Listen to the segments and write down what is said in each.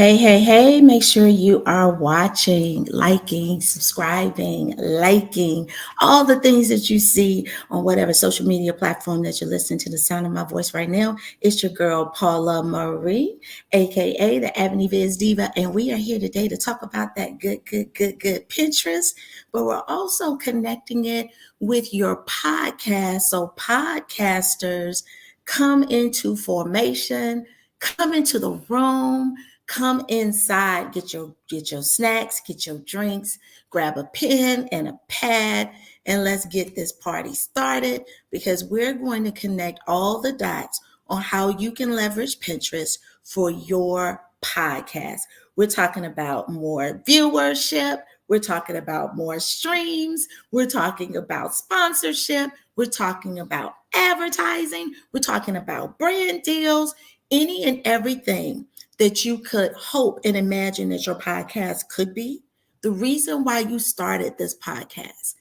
Hey, make sure you are watching, liking, subscribing, liking, all the things that you see on whatever social media platform that you're listening to the sound of my voice right now. It's your girl, Paula Marie, aka the Ebony Biz Diva, and we are here today to talk about that good Pinterest, but we're also connecting it with your podcast. So, podcasters come into formation, come into the room. Come inside, get your snacks, get your drinks, grab a pen and a pad, and let's get this party started because we're going to connect all the dots on how you can leverage Pinterest for your podcast. We're talking about more viewership, we're talking about more streams, we're talking about sponsorship, we're talking about advertising, we're talking about brand deals, any and everything that you could hope and imagine that your podcast could be, the reason why you started this podcast,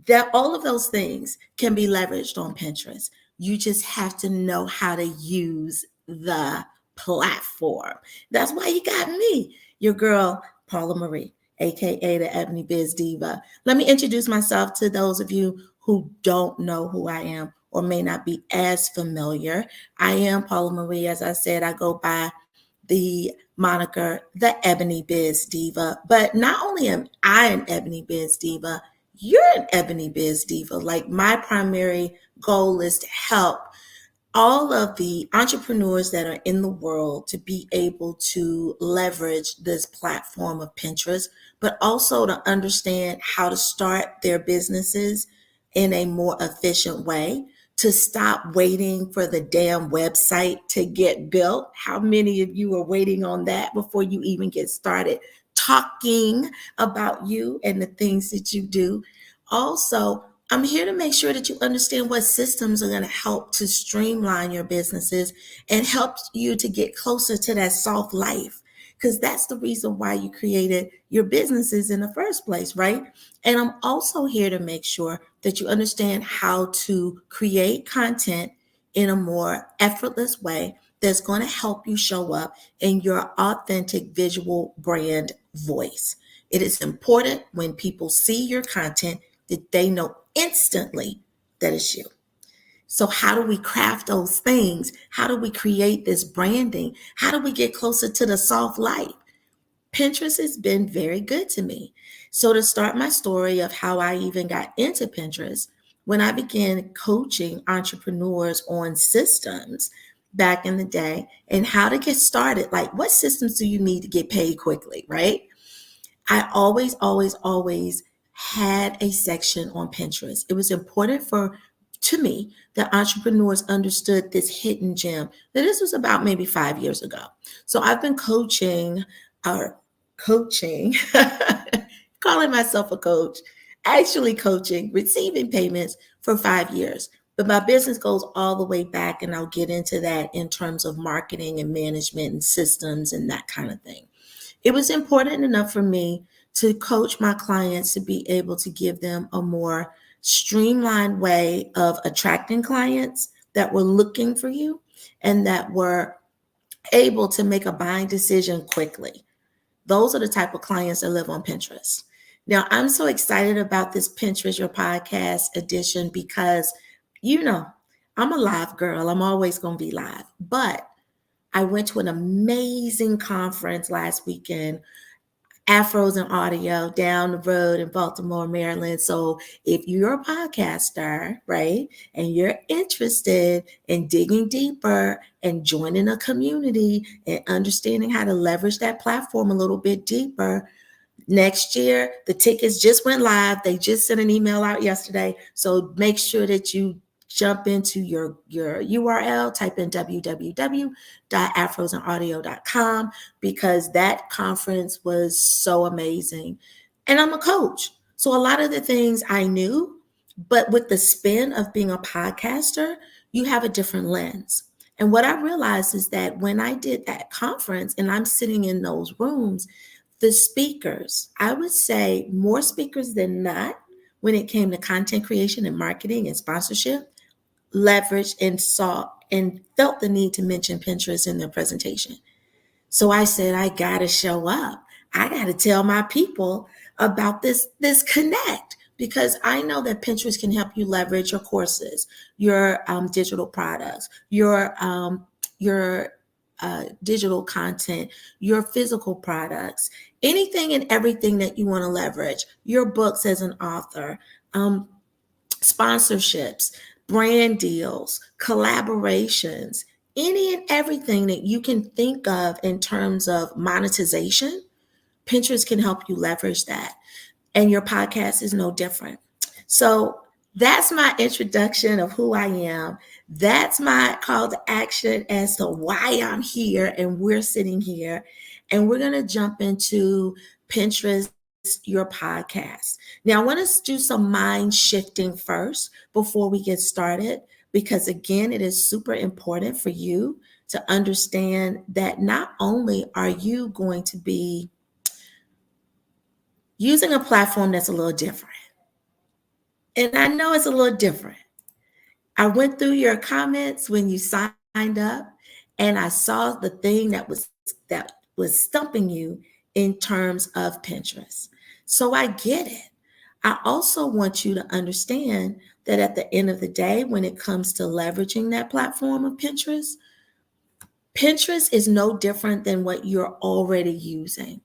that all of those things can be leveraged on Pinterest. You just have to know how to use the platform. That's why you got me, your girl, Paula Marie, aka the Ebony Biz Diva. Let me introduce myself to those of you who don't know who I am or may not be as familiar. I am Paula Marie. As I said, I go by the moniker, the Ebony Biz Diva. But not only am I an Ebony Biz Diva, you're an Ebony Biz Diva. Like, my primary goal is to help all of the entrepreneurs that are in the world to be able to leverage this platform of Pinterest, but also to understand how to start their businesses in a more efficient way, to stop waiting for the damn website to get built. How many of you are waiting on that before you even get started talking about you and the things that you do? Also, I'm here to make sure that you understand what systems are going to help to streamline your businesses and help you to get closer to that soft life. Because that's the reason why you created your businesses in the first place, right? And I'm also here to make sure that you understand how to create content in a more effortless way that's going to help you show up in your authentic visual brand voice. It is important when people see your content that they know instantly that it's you. So, how do we craft those things? How do we create this branding? How do we get closer to the soft life? Pinterest has been very good to me. So, to start my story of how I even got into Pinterest, when I began coaching entrepreneurs on systems back in the day and how to get started, like, what systems do you need to get paid quickly, right? I always had a section on Pinterest. It was important to me that entrepreneurs understood this hidden gem. Now, this was about maybe 5 years ago. So I've been coaching, calling myself a coach, actually coaching, receiving payments for 5 years. But my business goes all the way back, and I'll get into that in terms of marketing and management and systems and that kind of thing. It was important enough for me to coach my clients to be able to give them a more streamlined way of attracting clients that were looking for you and that were able to make a buying decision quickly. Those are the type of clients that live on Pinterest. Now, I'm so excited about this Pinterest Your Podcast edition because, you know, I'm a live girl. I'm always going to be live. But I went to an amazing conference last weekend, Afros and Audio, down the road in Baltimore, Maryland. So if you're a podcaster, right, and you're interested in digging deeper and joining a community and understanding how to leverage that platform a little bit deeper, next year, the tickets just went live. They just sent an email out yesterday. So make sure that you jump into your URL, type in www.afrosanaudio.com because that conference was so amazing. And I'm a coach. So a lot of the things I knew, but with the spin of being a podcaster, you have a different lens. And what I realized is that when I did that conference and I'm sitting in those rooms, the speakers, I would say more speakers than not, when it came to content creation and marketing and sponsorship, leveraged and saw and felt the need to mention Pinterest in their presentation. So I said, I got to show up. I got to tell my people about this connect, because I know that Pinterest can help you leverage your courses, your digital products, your digital content, your physical products, anything and everything that you want to leverage, your books as an author, um, sponsorships, brand deals, collaborations, any and everything that you can think of in terms of monetization. Pinterest can help you leverage that. And your podcast is no different. So that's my introduction of who I am. That's my call to action as to why I'm here and we're sitting here. And we're going to jump into Pinterest, your podcast. Now, I want to do some mind shifting first before we get started, because again, it is super important for you to understand that not only are you going to be using a platform that's a little different, and I know it's a little different. I went through your comments when you signed up, and I saw the thing that was stumping you in terms of Pinterest. So I get it. I also want you to understand that at the end of the day, when it comes to leveraging that platform of Pinterest, Pinterest is no different than what you're already using.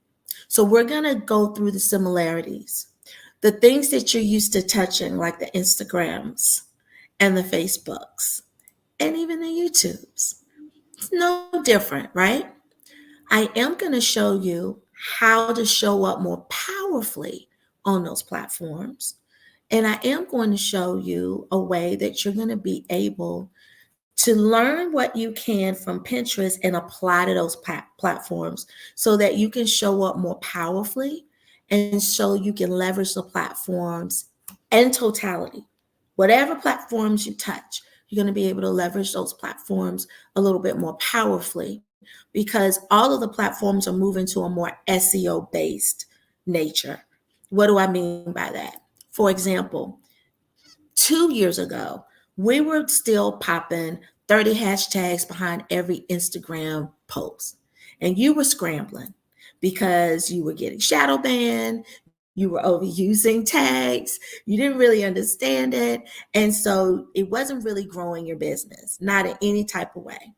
So we're going to go through the similarities. The things that you're used to touching, like the Instagrams and the Facebooks and even the YouTubes. It's no different, right? I am going to show you how to show up more powerfully on those platforms. And I am going to show you a way that you're going to be able to learn what you can from Pinterest and apply to those platforms so that you can show up more powerfully and so you can leverage the platforms in totality. Whatever platforms you touch, you're going to be able to leverage those platforms a little bit more powerfully, because all of the platforms are moving to a more SEO based nature. What do I mean by that? For example, 2 years ago, we were still popping 30 hashtags behind every Instagram post. And you were scrambling because you were getting shadow banned, you were overusing tags, you didn't really understand it. And so it wasn't really growing your business, not in any type of way.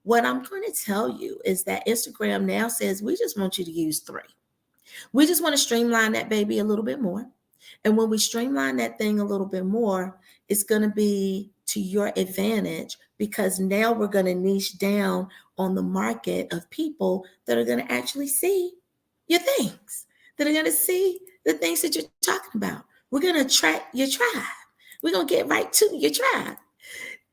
What I'm going to tell you is that Instagram now says we just want you to use 3. We just want to streamline that baby a little bit more. And when we streamline that thing a little bit more, it's going to be to your advantage, because now we're going to niche down on the market of people that are going to actually see your things, that are going to see the things that you're talking about. We're going to attract your tribe. We're going to get right to your tribe.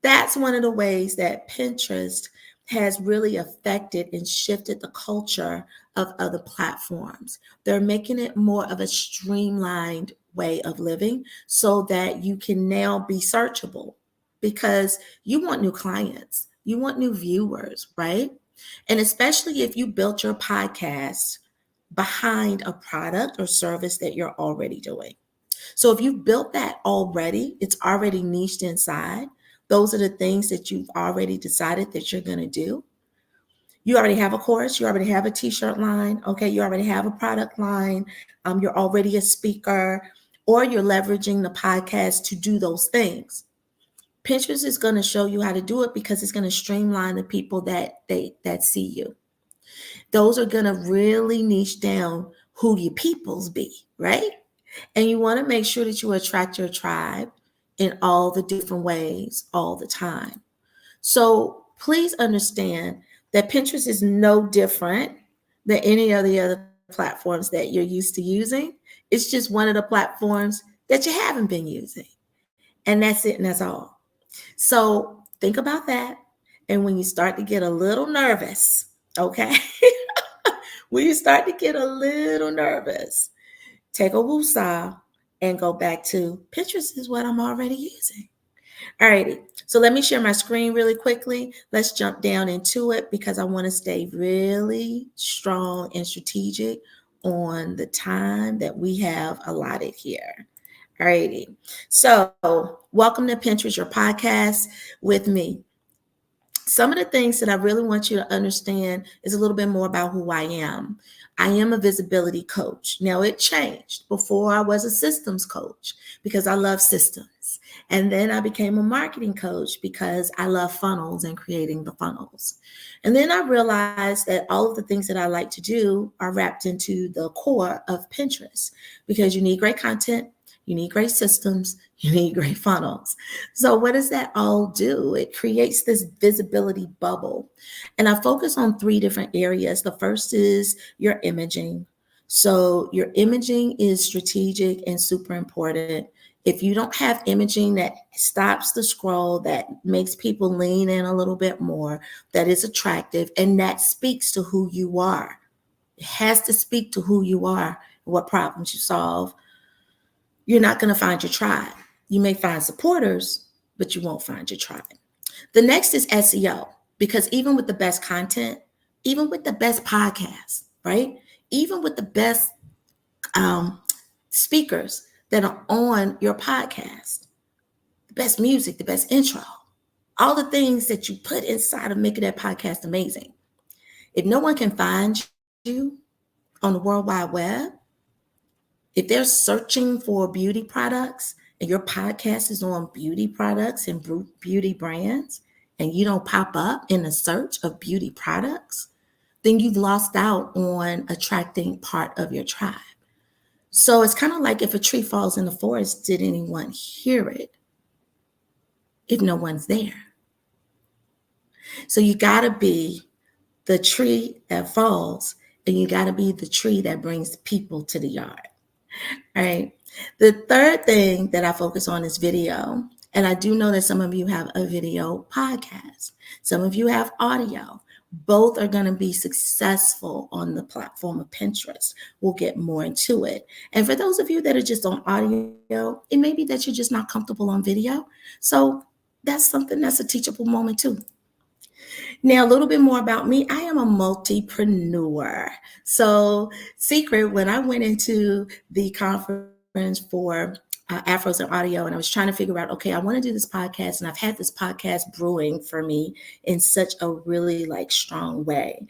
That's one of the ways that Pinterest has really affected and shifted the culture of other platforms. They're making it more of a streamlined way of living so that you can now be searchable, because you want new clients, you want new viewers, right? And especially if you built your podcast behind a product or service that you're already doing. So if you've built that already, it's already niched inside. Those are the things that you've already decided that you're going to do. You already have a course, you already have a t-shirt line, okay, you already have a product line, you're already a speaker, or you're leveraging the podcast to do those things. Pinterest is going to show you how to do it because it's going to streamline the people that see you. Those are going to really niche down who your peoples be, right? And you want to make sure that you attract your tribe in all the different ways all the time. So please understand that Pinterest is no different than any of the other platforms that you're used to using. It's just one of the platforms that you haven't been using. And that's it, and that's all. So think about that. And when you start to get a little nervous, okay, when you start to get a little nervous, take a woosah and go back to Pinterest is what I'm already using. Alrighty, so let me share my screen really quickly. Let's jump down into it because I want to stay really strong and strategic on the time that we have allotted here. Alrighty, so welcome to Pinterest, your podcast with me. some of the things that I really want you to understand is a little bit more about who I am. I am a visibility coach. Now, it changed. Before, I was a systems coach because I love systems. And then I became a marketing coach because I love funnels and creating the funnels. And then I realized that all of the things that I like to do are wrapped into the core of Pinterest because you need great content, you need great systems, you need great funnels. So, what does that all do? It creates this visibility bubble. And I focus on three different areas. The first is your imaging. So, your imaging is strategic and super important. If you don't have imaging that stops the scroll, that makes people lean in a little bit more, that is attractive, and that speaks to who you are, it has to speak to who you are, what problems you solve, you're not going to find your tribe. You may find supporters, but you won't find your tribe. The next is SEO, because even with the best content, even with the best podcasts, right? Even with the best um, speakers that are on your podcast, the best music, the best intro, all the things that you put inside of making that podcast amazing. If no one can find you on the World Wide Web, if they're searching for beauty products and your podcast is on beauty products and beauty brands, and you don't pop up in the search of beauty products, then you've lost out on attracting part of your tribe. So it's kind of like if a tree falls in the forest, did anyone hear it if no one's there? So you got to be the tree that falls, and you got to be the tree that brings people to the yard. All right. The third thing that I focus on is video. And I do know that some of you have a video podcast. Some of you have audio. Both are going to be successful on the platform of Pinterest. We'll get more into it. And for those of you that are just on audio, it may be that you're just not comfortable on video. So that's something that's a teachable moment too. Now, a little bit more about me. I am a multipreneur. So, secret, when I went into the conference for Afros and Audio, and I was trying to figure out, okay, I want to do this podcast, and I've had this podcast brewing for me in such a really strong way.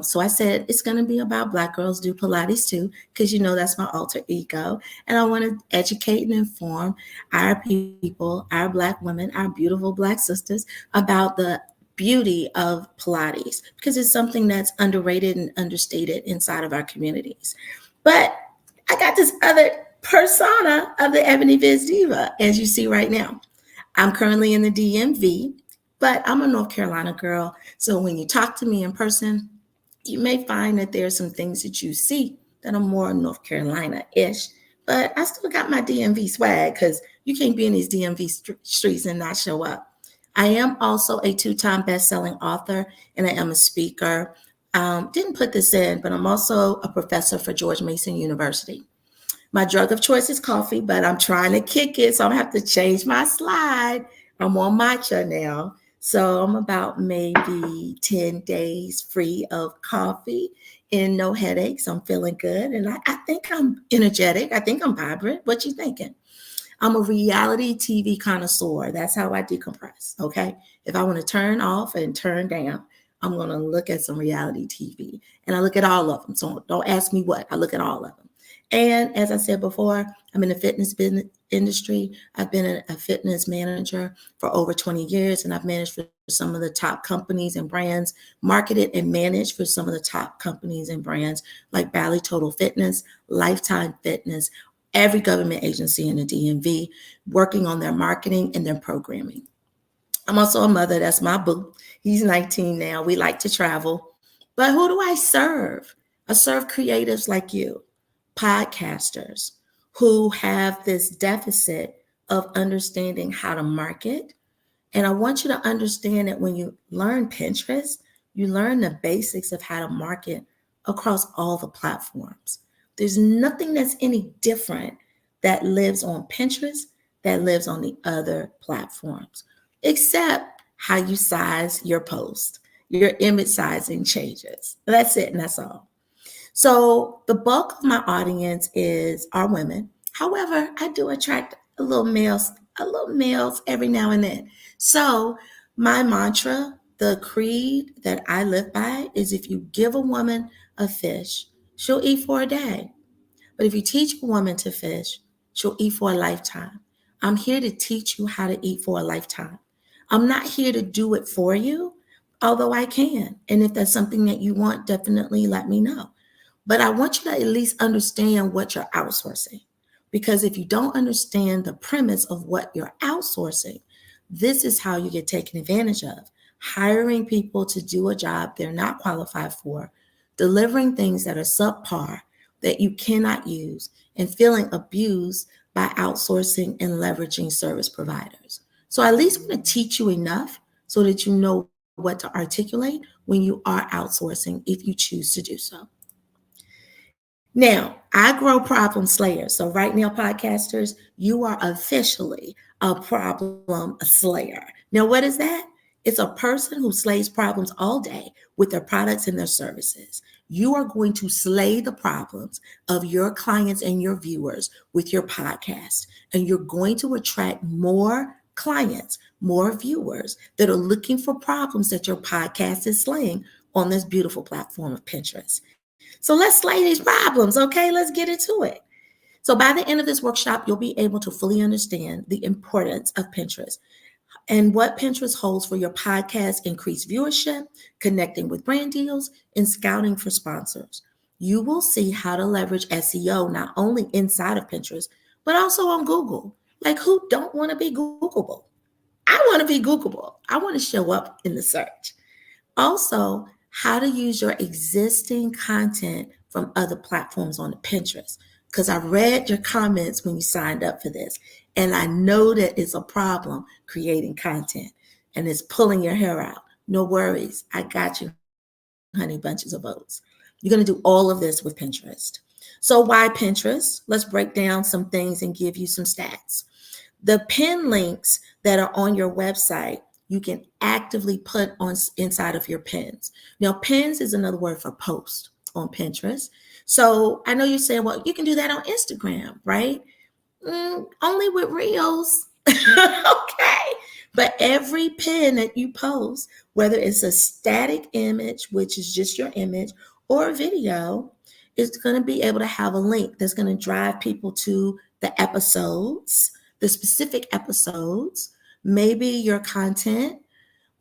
So I said, it's going to be about Black girls do Pilates too, because that's my alter ego. And I want to educate and inform our people, our Black women, our beautiful Black sisters about the beauty of Pilates, because it's something that's underrated and understated inside of our communities. But I got this other persona of the Ebony Biz Diva, as you see right now. I'm currently in the DMV, but I'm a North Carolina girl. So when you talk to me in person, you may find that there are some things that you see that are more North Carolina-ish, but I still got my DMV swag, because you can't be in these DMV streets and not show up. I am also a 2-time best-selling author, and I am a speaker. Didn't put this in, but I'm also a professor for George Mason University. My drug of choice is coffee, but I'm trying to kick it, so I'm going to have to change my slide. I'm on matcha now. So I'm about maybe 10 days free of coffee and no headaches. I'm feeling good, and I think I'm energetic. I think I'm vibrant. What you thinking? I'm a reality TV connoisseur. That's how I decompress, okay? If I want to turn off and turn down, I'm going to look at some reality TV. And I look at all of them. So don't ask me what. I look at all of them. And as I said before, I'm in the fitness business industry. I've been a fitness manager for over 20 years, and I've managed for some of the top companies and brands, marketed and managed for some of the top companies and brands like Bally Total Fitness, Lifetime Fitness, every government agency in the DMV, working on their marketing and their programming. I'm also a mother. That's my boo. He's 19 now. We like to travel. But who do I serve? I serve creatives like you, podcasters who have this deficit of understanding how to market. And I want you to understand that when you learn Pinterest, you learn the basics of how to market across all the platforms. There's nothing that's any different that lives on Pinterest that lives on the other platforms, except how you size your post. Your image sizing changes. That's it, and that's all. So the bulk of my audience are women. However, I do attract a little males every now and then. So my mantra The creed that I live by is if you give a woman a fish, she'll eat for a day. But if you teach a woman to fish, she'll eat for a lifetime. I'm here to teach you how to eat for a lifetime. I'm not here to do it for you, although I can. And if that's something that you want, definitely let me know. But I want you to at least understand what you're outsourcing. Because if you don't understand the premise of what you're outsourcing, this is how you get taken advantage of. Hiring people to do a job they're not qualified for, delivering things that are subpar that you cannot use, and feeling abused by outsourcing and leveraging service providers. So I at least want to teach you enough so that you know what to articulate when you are outsourcing if you choose to do so. Now, I grow problem slayers. So, right now, podcasters, you are officially a problem slayer. Now, what is that? It's a person who slays problems all day with their products and their services. You are going to slay the problems of your clients and your viewers with your podcast, and you're going to attract more clients, more viewers that are looking for problems that your podcast is slaying on this beautiful platform of Pinterest. So let's slay these problems, okay? Let's get into it. So by the end of this workshop, you'll be able to fully understand the importance of Pinterest and what Pinterest holds for your podcast, increased viewership, connecting with brand deals, and scouting for sponsors. You will see how to leverage SEO not only inside of Pinterest, but also on Google. Like, who don't want to be Googleable? I want to be Googleable. I want to show up in the search. Also, how to use your existing content from other platforms on the Pinterest. Because I read your comments when you signed up for this, and I know that it's a problem creating content and it's pulling your hair out. No worries. I got you, honey bunches of oats. You're going to do all of this with Pinterest. So, why Pinterest? Let's break down some things and give you some stats. The pin links that are on your website you can actively put on inside of your pins. Now, pins is another word for post on Pinterest. So I know you're saying, well, you can do that on Instagram, right? Only with reels. Okay. But every pin that you post, whether it's a static image, which is just your image, or a video, is going to be able to have a link that's going to drive people to the episodes, the specific episodes, maybe your content,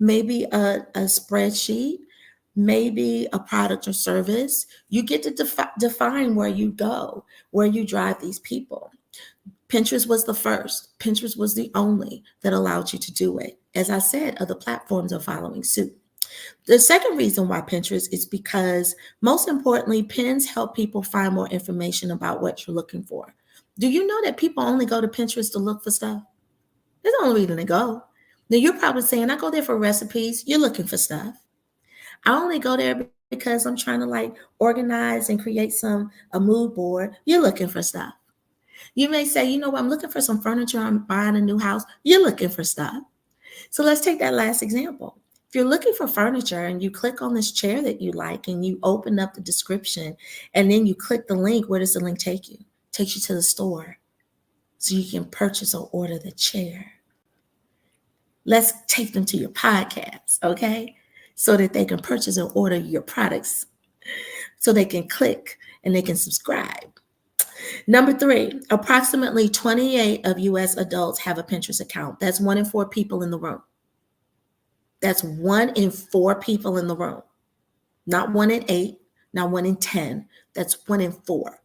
maybe a spreadsheet, maybe a product or service. You get to define where you go, where you drive these people. Pinterest was the first. Pinterest was the only that allowed you to do it. As I said, other platforms are following suit. The second reason why Pinterest is because, most importantly, pins help people find more information about what you're looking for. Do you know that people only go to Pinterest to look for stuff? That's the only reason they go. Now, you're probably saying, I go there for recipes. You're looking for stuff. I only go there because I'm trying to like organize and create a mood board. You're looking for stuff. You may say, you know what, I'm looking for some furniture. I'm buying a new house. You're looking for stuff. So let's take that last example. If you're looking for furniture and you click on this chair that you like and you open up the description and then you click the link, where does the link take you? It takes you to the store so you can purchase or order the chair. Let's take them to your podcast, okay? So that they can purchase and order your products, so they can click and they can subscribe. Number 3, approximately 28 of US adults have a Pinterest account. That's 1 in 4 people in the room. That's 1 in 4 people in the room. Not 1 in 8, not 1 in 10. That's 1 in 4.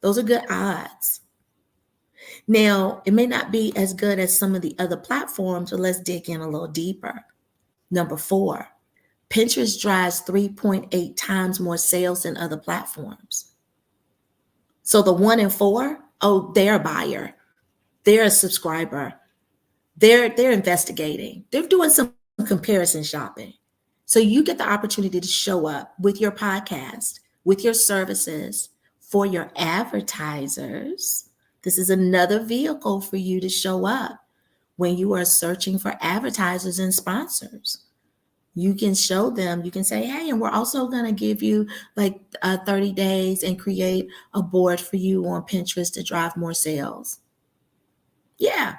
Those are good odds. Now, it may not be as good as some of the other platforms, but let's dig in a little deeper. Number 4, Pinterest drives 3.8 times more sales than other platforms. So the 1 in 4, oh, they're a buyer. They're a subscriber. They're investigating. They're doing some comparison shopping. So you get the opportunity to show up with your podcast, with your services, for your advertisers. This is another vehicle for you to show up when you are searching for advertisers and sponsors. You can show them, you can say, hey, and we're also going to give you like 30 days and create a board for you on Pinterest to drive more sales. Yeah.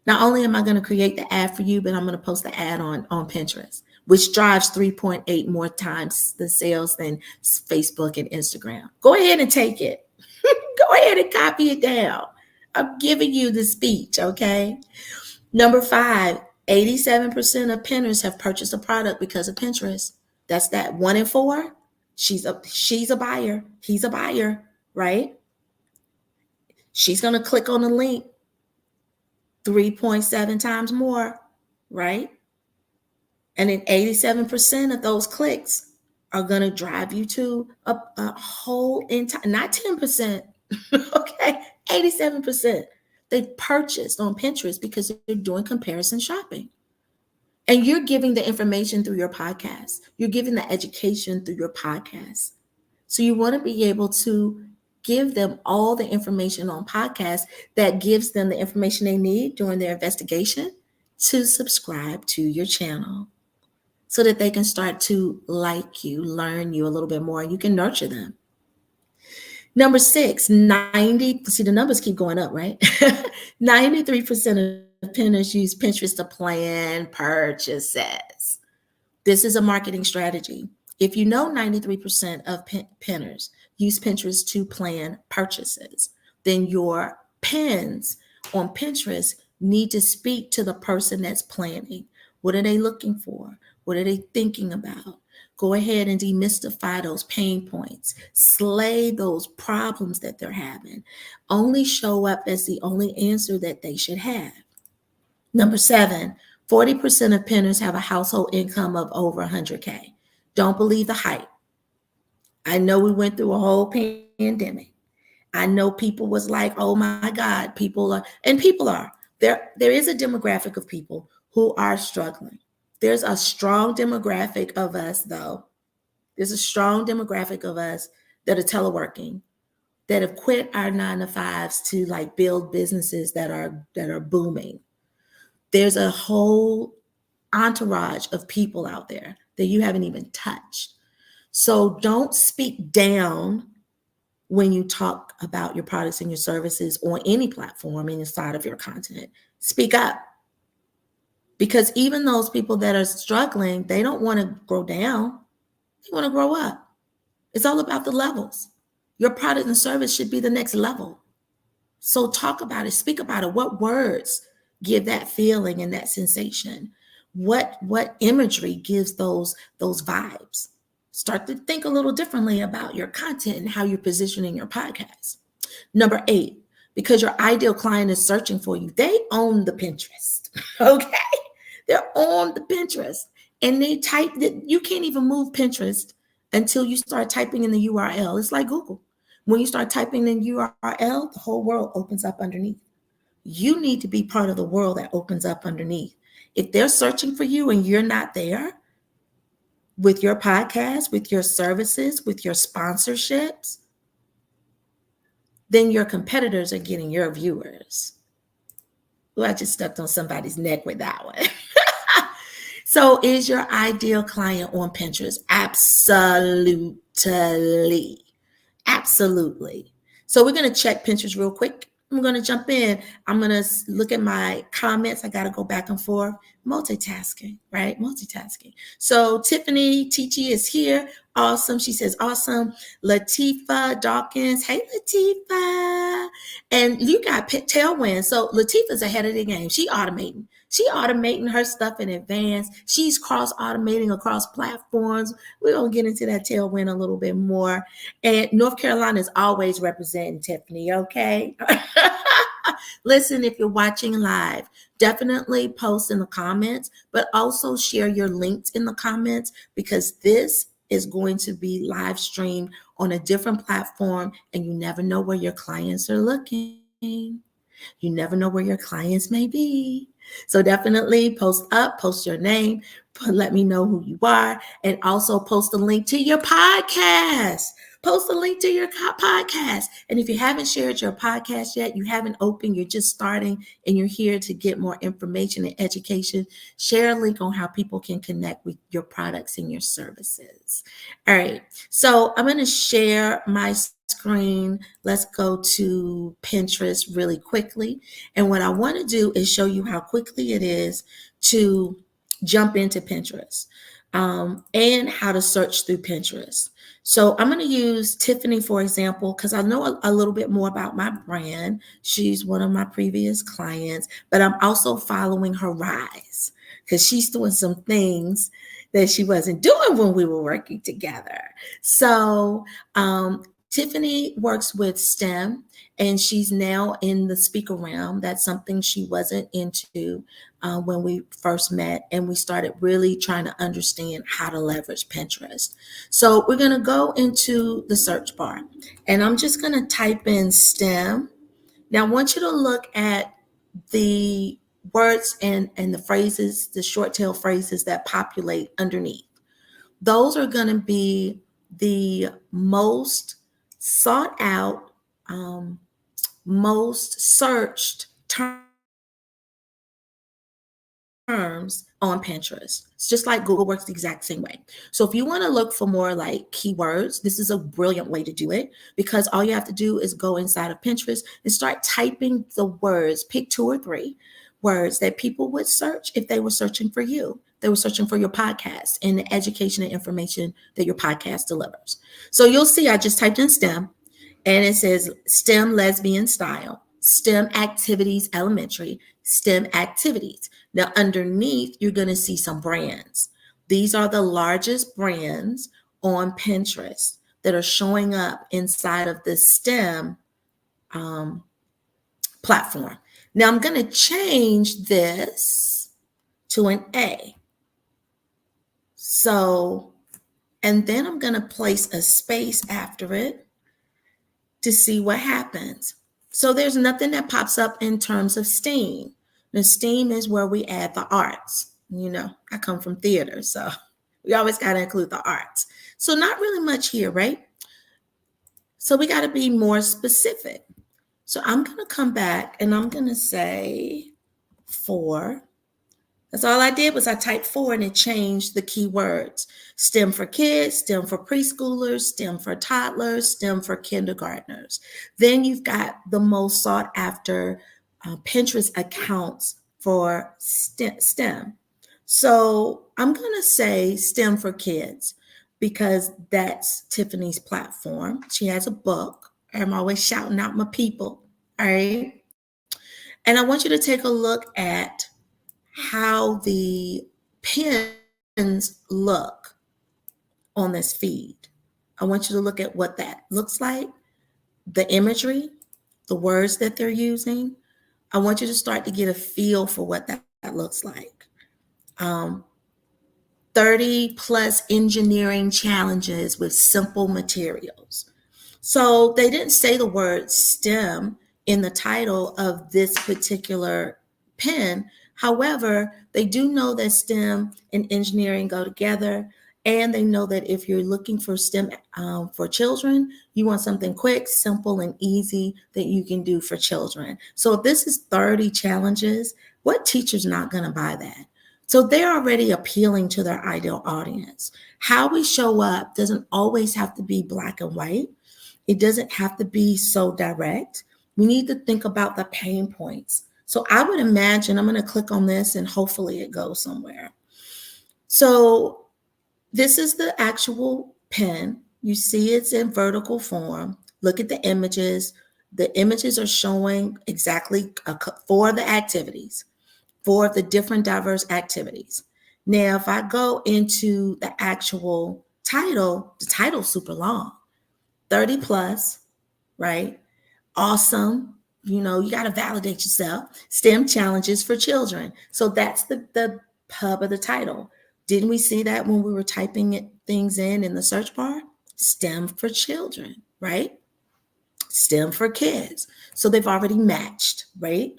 Not only am I going to create the ad for you, but I'm going to post the ad on Pinterest, which drives 3.8 more times the sales than Facebook and Instagram. Go ahead and take it. Go ahead and copy it down. I'm giving you the speech, okay? Number 5, 87% of pinners have purchased a product because of Pinterest. That's that 1 in 4. She's a buyer. He's a buyer, right? She's going to click on the link 3.7 times more, right? And then 87% of those clicks are going to drive you to a whole entire, not 10%, okay? 87%. They purchased on Pinterest because they're doing comparison shopping. And you're giving the information through your podcast. You're giving the education through your podcast. So you want to be able to give them all the information on podcasts that gives them the information they need during their investigation to subscribe to your channel so that they can start to like you, learn you a little bit more, and you can nurture them. Number 6, 90, see the numbers keep going up, right? 93% of pinners use Pinterest to plan purchases. This is a marketing strategy. If you know 93% of pinners use Pinterest to plan purchases, then your pins on Pinterest need to speak to the person that's planning. What are they looking for? What are they thinking about? Go ahead and demystify those pain points. Slay those problems that they're having. Only show up as the only answer that they should have. Number 7, 40% of pinners have a household income of over 100K. Don't believe the hype. I know we went through a whole pandemic. I know people was like, oh my God, people are, and people are. There is a demographic of people who are struggling. There's a strong demographic of us, though. There's a strong demographic of us that are teleworking, that have quit our 9-to-5s to like build businesses that are booming. There's a whole entourage of people out there that you haven't even touched. So don't speak down when you talk about your products and your services on any platform inside of your content. Speak up. Because even those people that are struggling, they don't want to grow down. They want to grow up. It's all about the levels. Your product and service should be the next level. So talk about it, speak about it. What words give that feeling and that sensation? What imagery gives those vibes? Start to think a little differently about your content and how you're positioning your podcast. Number 8, because your ideal client is searching for you, they own the Pinterest, okay? They're on the Pinterest, and they type that you can't even move Pinterest until you start typing in the URL. It's like Google. When you start typing in URL, the whole world opens up underneath. You need to be part of the world that opens up underneath. If they're searching for you and you're not there with your podcast, with your services, with your sponsorships, then your competitors are getting your viewers. Well, I just stepped on somebody's neck with that one. So is your ideal client on Pinterest? Absolutely. Absolutely. So we're going to check Pinterest real quick. I'm going to jump in. I'm going to look at my comments. I got to go back and forth. Multitasking, right? Multitasking. So Tiffany Tichi is here. Awesome. She says, awesome. Latifa Dawkins. Hey, Latifa. And you got Tailwind. So Latifa's ahead of the game. She automating her stuff in advance. She's cross-automating across platforms. We're going to get into that Tailwind a little bit more. And North Carolina is always representing Tiffany, okay? Listen, if you're watching live, definitely post in the comments, but also share your links in the comments because this is going to be live streamed on a different platform and you never know where your clients are looking. You never know where your clients may be. So definitely post up, post your name, let me know who you are, and also post a link to your podcast. Post a link to your podcast. And if you haven't shared your podcast yet, you haven't opened, you're just starting, and you're here to get more information and education, share a link on how people can connect with your products and your services. All right. So I'm going to share my screen, let's go to Pinterest really quickly. And what I want to do is show you how quickly it is to jump into Pinterest, and how to search through Pinterest. So I'm going to use Tiffany, for example, because I know a little bit more about my brand. She's one of my previous clients, but I'm also following her rise because she's doing some things that she wasn't doing when we were working together. So Tiffany works with STEM, and she's now in the speaker realm. That's something she wasn't into when we first met, and we started really trying to understand how to leverage Pinterest. So we're going to go into the search bar, and I'm just going to type in STEM. Now I want you to look at the words and the phrases, the short tail phrases that populate underneath. Those are going to be the most sought out, most searched terms on Pinterest. It's just like Google works the exact same way. So if you want to look for more like keywords, this is a brilliant way to do it, because all you have to do is go inside of Pinterest and start typing the words, pick 2 or 3 words that people would search if they were searching for you. They were searching for your podcast and the education and information that your podcast delivers. So you'll see I just typed in STEM, and it says STEM lesbian style, STEM activities elementary, STEM activities. Now underneath, you're going to see some brands. These are the largest brands on Pinterest that are showing up inside of the STEM platform. Now I'm going to change this to an A. So, and then I'm going to place a space after it to see what happens. So there's nothing that pops up in terms of STEAM. The STEAM is where we add the arts. You know, I come from theater, so we always got to include the arts. So not really much here, right? So we got to be more specific. So I'm going to come back and I'm going to say 4. That's all I did was I typed 4 and it changed the keywords. STEM for kids, STEM for preschoolers, STEM for toddlers, STEM for kindergartners. Then you've got the most sought after Pinterest accounts for STEM. So I'm going to say STEM for kids because that's Tiffany's platform. She has a book. I'm always shouting out my people. All right. And I want you to take a look at how the pins look on this feed. I want you to look at what that looks like, the imagery, the words that they're using. I want you to start to get a feel for what that looks like. 30 plus engineering challenges with simple materials. So they didn't say the word STEM in the title of this particular pin. However, they do know that STEM and engineering go together. And they know that if you're looking for STEM for children, you want something quick, simple, and easy that you can do for children. So if this is 30 challenges, what teacher's not going to buy that? So they're already appealing to their ideal audience. How we show up doesn't always have to be black and white. It doesn't have to be so direct. We need to think about the pain points. So I would imagine, I'm going to click on this and hopefully it goes somewhere. So this is the actual pin. You see it's in vertical form. Look at the images. The images are showing exactly 4 of the activities, 4 of the different diverse activities. Now, if I go into the actual title, the title's super long, 30 plus, right? Awesome. You know, you got to validate yourself. STEM challenges for children. So that's the hub of the title. Didn't we see that when we were typing things in the search bar? STEM for children, right? STEM for kids. So they've already matched, right?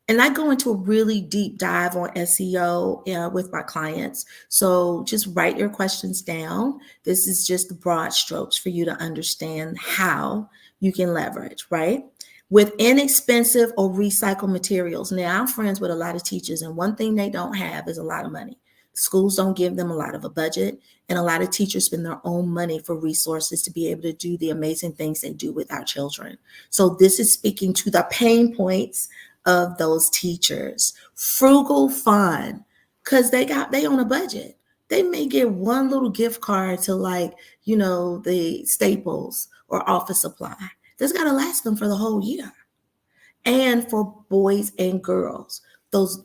And I go into a really deep dive on SEO with my clients. So just write your questions down. This is just the broad strokes for you to understand how you can leverage, right? With inexpensive or recycled materials. Now, I'm friends with a lot of teachers, and one thing they don't have is a lot of money. Schools don't give them a lot of a budget, and a lot of teachers spend their own money for resources to be able to do the amazing things they do with our children. So this is speaking to the pain points of those teachers. Frugal fun, because they on a budget. They may get one little gift card to, like, the Staples or office supply. That's got to last them for the whole year. And for boys and girls,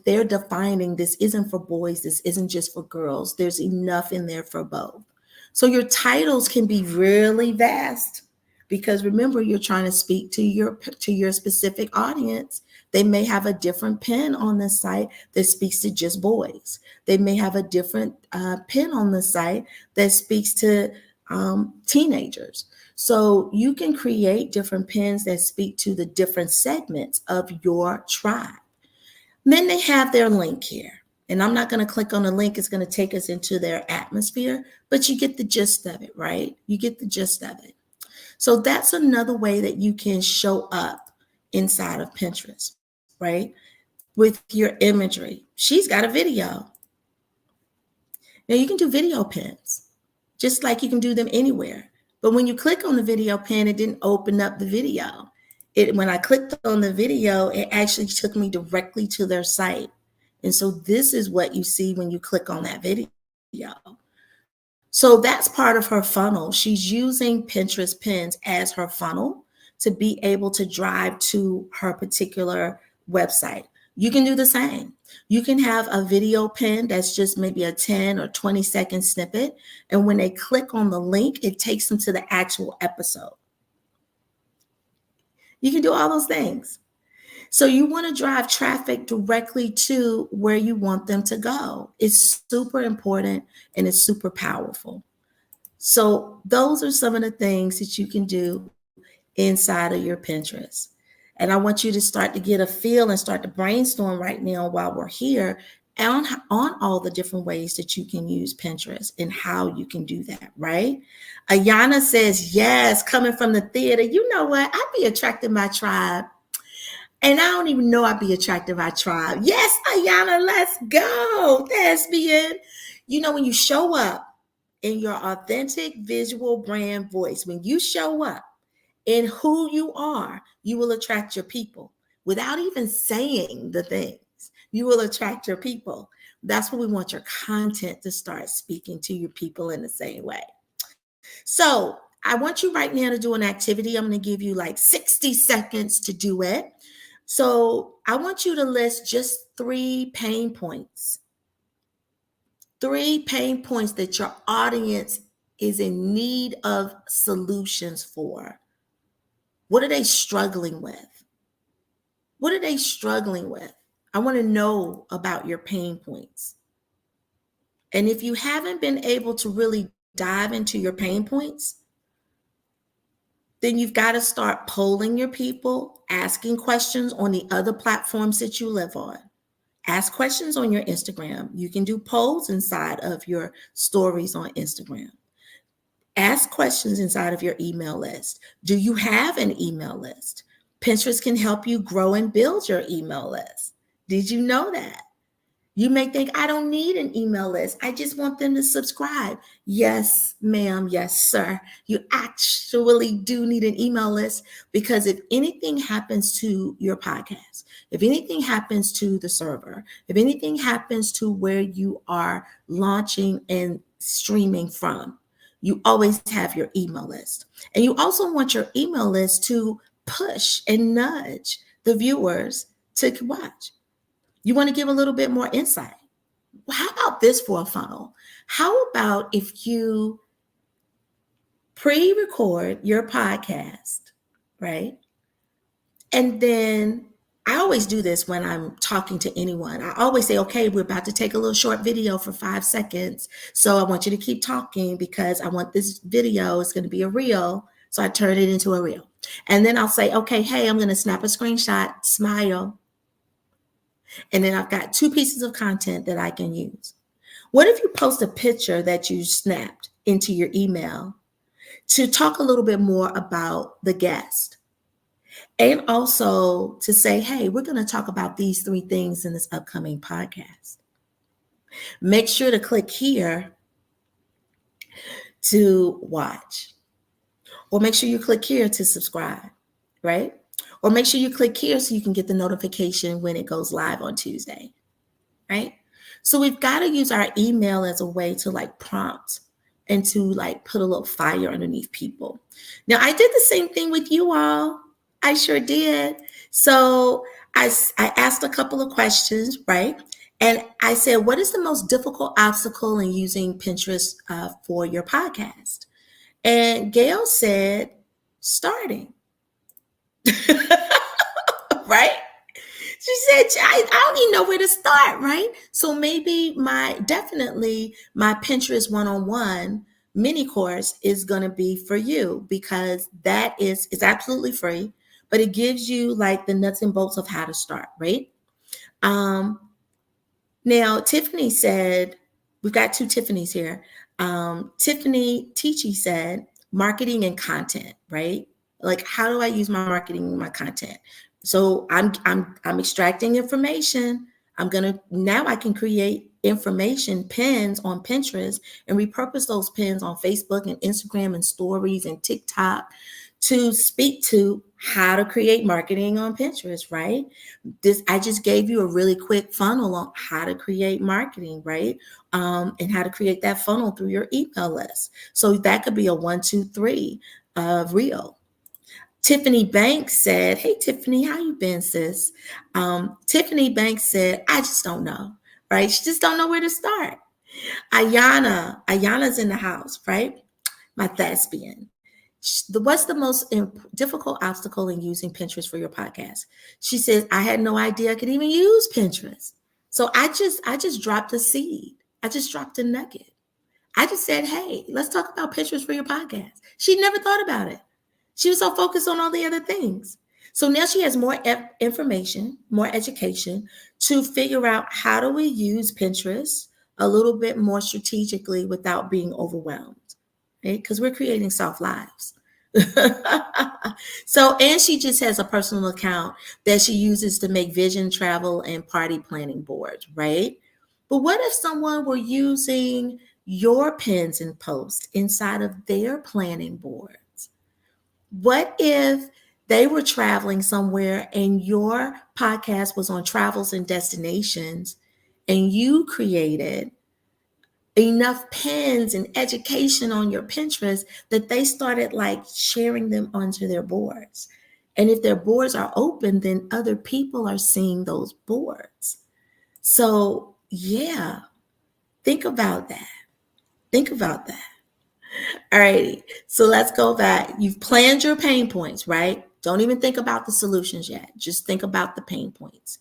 they're defining, this isn't for boys, this isn't just for girls. There's enough in there for both. So your titles can be really vast, because remember, you're trying to speak to your specific audience. They may have a different pin on the site that speaks to just boys. They may have a different pin on the site that speaks to teenagers. So you can create different pins that speak to the different segments of your tribe. Then they have their link here. And I'm not going to click on the link. It's going to take us into their atmosphere, but you get the gist of it, right? You get the gist of it. So that's another way that you can show up inside of Pinterest, right? With your imagery. She's got a video. Now you can do video pins, just like you can do them anywhere. But when you click on the video pin, it didn't open up the video. When I clicked on the video, it actually took me directly to their site. And so this is what you see when you click on that video. So that's part of her funnel. She's using Pinterest pins as her funnel to be able to drive to her particular website. You can do the same. You can have a video pin that's just maybe a 10 or 20-second snippet. And when they click on the link, it takes them to the actual episode. You can do all those things. So you want to drive traffic directly to where you want them to go. It's super important and it's super powerful. So those are some of the things that you can do inside of your Pinterest. And I want you to start to get a feel and start to brainstorm right now while we're here on all the different ways that you can use Pinterest and how you can do that, right? Ayana says, yes, coming from the theater. You know what? I'd be attracting my tribe. And I don't even know I'd be attracted by tribe. Yes, Ayana, let's go. Thespian. When you show up in your authentic visual brand voice, when you show up in who you are, you will attract your people without even saying the things. You will attract your people. That's what we want your content to start speaking to your people in the same way. So I want you right now to do an activity. I'm going to give you like 60 seconds to do it. So I want you to list just 3 pain points. 3 pain points that your audience is in need of solutions for. What are they struggling with? What are they struggling with? I want to know about your pain points. And if you haven't been able to really dive into your pain points, then you've got to start polling your people, asking questions on the other platforms that you live on. Ask questions on your Instagram. You can do polls inside of your stories on Instagram. Ask questions inside of your email list. Do you have an email list? Pinterest can help you grow and build your email list. Did you know that? You may think, I don't need an email list. I just want them to subscribe. Yes, ma'am. Yes, sir. You actually do need an email list, because if anything happens to your podcast, if anything happens to the server, if anything happens to where you are launching and streaming from, you always have your email list. And you also want your email list to push and nudge the viewers to watch. You want to give a little bit more insight. Well, how about this for a funnel? How about if you pre-record your podcast, right? And then I always do this when I'm talking to anyone. I always say, okay, we're about to take a little short video for 5 seconds. So I want you to keep talking because I want this video, it's going to be a reel. So I turn it into a reel. And then I'll say, okay, hey, I'm going to snap a screenshot, smile. And then I've got 2 pieces of content that I can use. What if you post a picture that you snapped into your email to talk a little bit more about the guest? And also to say, hey, we're going to talk about these 3 things in this upcoming podcast. Make sure to click here to watch, or make sure you click here to subscribe, right? Or make sure you click here so you can get the notification when it goes live on Tuesday, right? So we've got to use our email as a way to like prompt and to like put a little fire underneath people. Now, I did the same thing with you all. I sure did. So I asked a couple of questions, right? And I said, what is the most difficult obstacle in using Pinterest for your podcast? And Gail said, starting, right? She said, I don't even know where to start, right? So maybe definitely my Pinterest one-on-one mini course is going to be for you, because it's absolutely free, but it gives you like the nuts and bolts of how to start, right? Um, Now, Tiffany said, we've got two Tiffanys here. Tiffany Teachy said, marketing and content, right? Like, how do I use my marketing and my content? So I'm extracting information. Now I can create information pins on Pinterest and repurpose those pins on Facebook and Instagram and stories and TikTok to speak to how to create marketing on Pinterest, right? I just gave you a really quick funnel on how to create marketing, right? And how to create that funnel through your email list. So that could be a 1, 2, 3 reel. Tiffany Banks said, hey, Tiffany, how you been, sis? Tiffany Banks said, I just don't know, right? She just don't know where to start. Ayana's in the house, right? My thespian. What's the most difficult obstacle in using Pinterest for your podcast? She says, I had no idea I could even use Pinterest. So I just dropped a seed. I just dropped a nugget. I just said, hey, let's talk about Pinterest for your podcast. She never thought about it. She was so focused on all the other things. So now she has more information, more education to figure out how do we use Pinterest a little bit more strategically without being overwhelmed, right? Because we're creating soft lives. So, and she just has a personal account that she uses to make vision, travel, and party planning boards, right? But what if someone were using your pins and posts inside of their planning boards? What if they were traveling somewhere and your podcast was on travels and destinations, and you created enough pins and education on your Pinterest that they started like sharing them onto their boards? And if their boards are open, then other people are seeing those boards. So, yeah, think about that. Think about that. All righty. So let's go back. You've planned your pain points, right? Don't even think about the solutions yet. Just think about the pain points.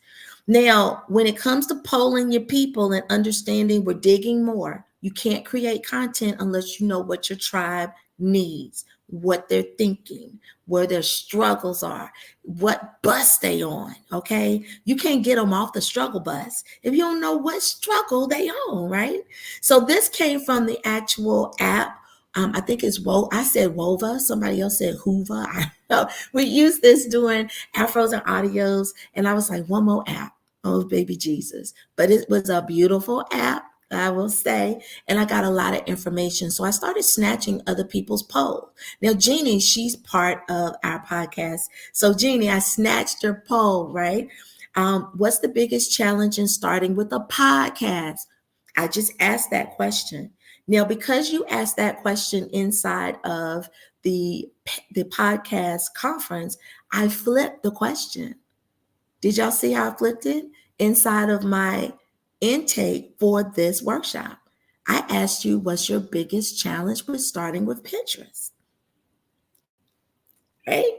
Now, when it comes to polling your people and understanding we're digging more, you can't create content unless you know what your tribe needs, what they're thinking, where their struggles are, what bus they on, okay? You can't get them off the struggle bus if you don't know what struggle they on, right? So this came from the actual app. I think it's I said Wova. Somebody else said Hoover. I don't know. We use this doing afros and audios, and I was like, one more app. Oh, baby Jesus. But it was a beautiful app, I will say, and I got a lot of information. So I started snatching other people's polls. Now, Jeannie, she's part of our podcast. So, Jeannie, I snatched her poll, right? What's the biggest challenge in starting with a podcast? I just asked that question. Now, because you asked that question inside of the podcast conference, I flipped the question. Did y'all see how I flipped it? Inside of my intake for this workshop, I asked you, what's your biggest challenge with starting with Pinterest? Right?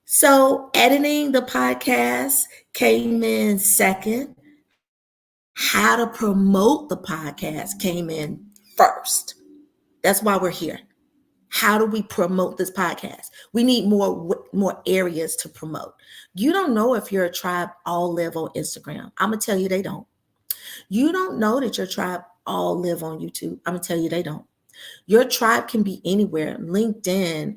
So editing the podcast came in second. How to promote the podcast came in first. That's why we're here. How do we promote this podcast? We need more areas to promote. You don't know if your tribe all live on Instagram. I'm going to tell you they don't. You don't know that your tribe all live on YouTube. I'm going to tell you they don't. Your tribe can be anywhere: LinkedIn,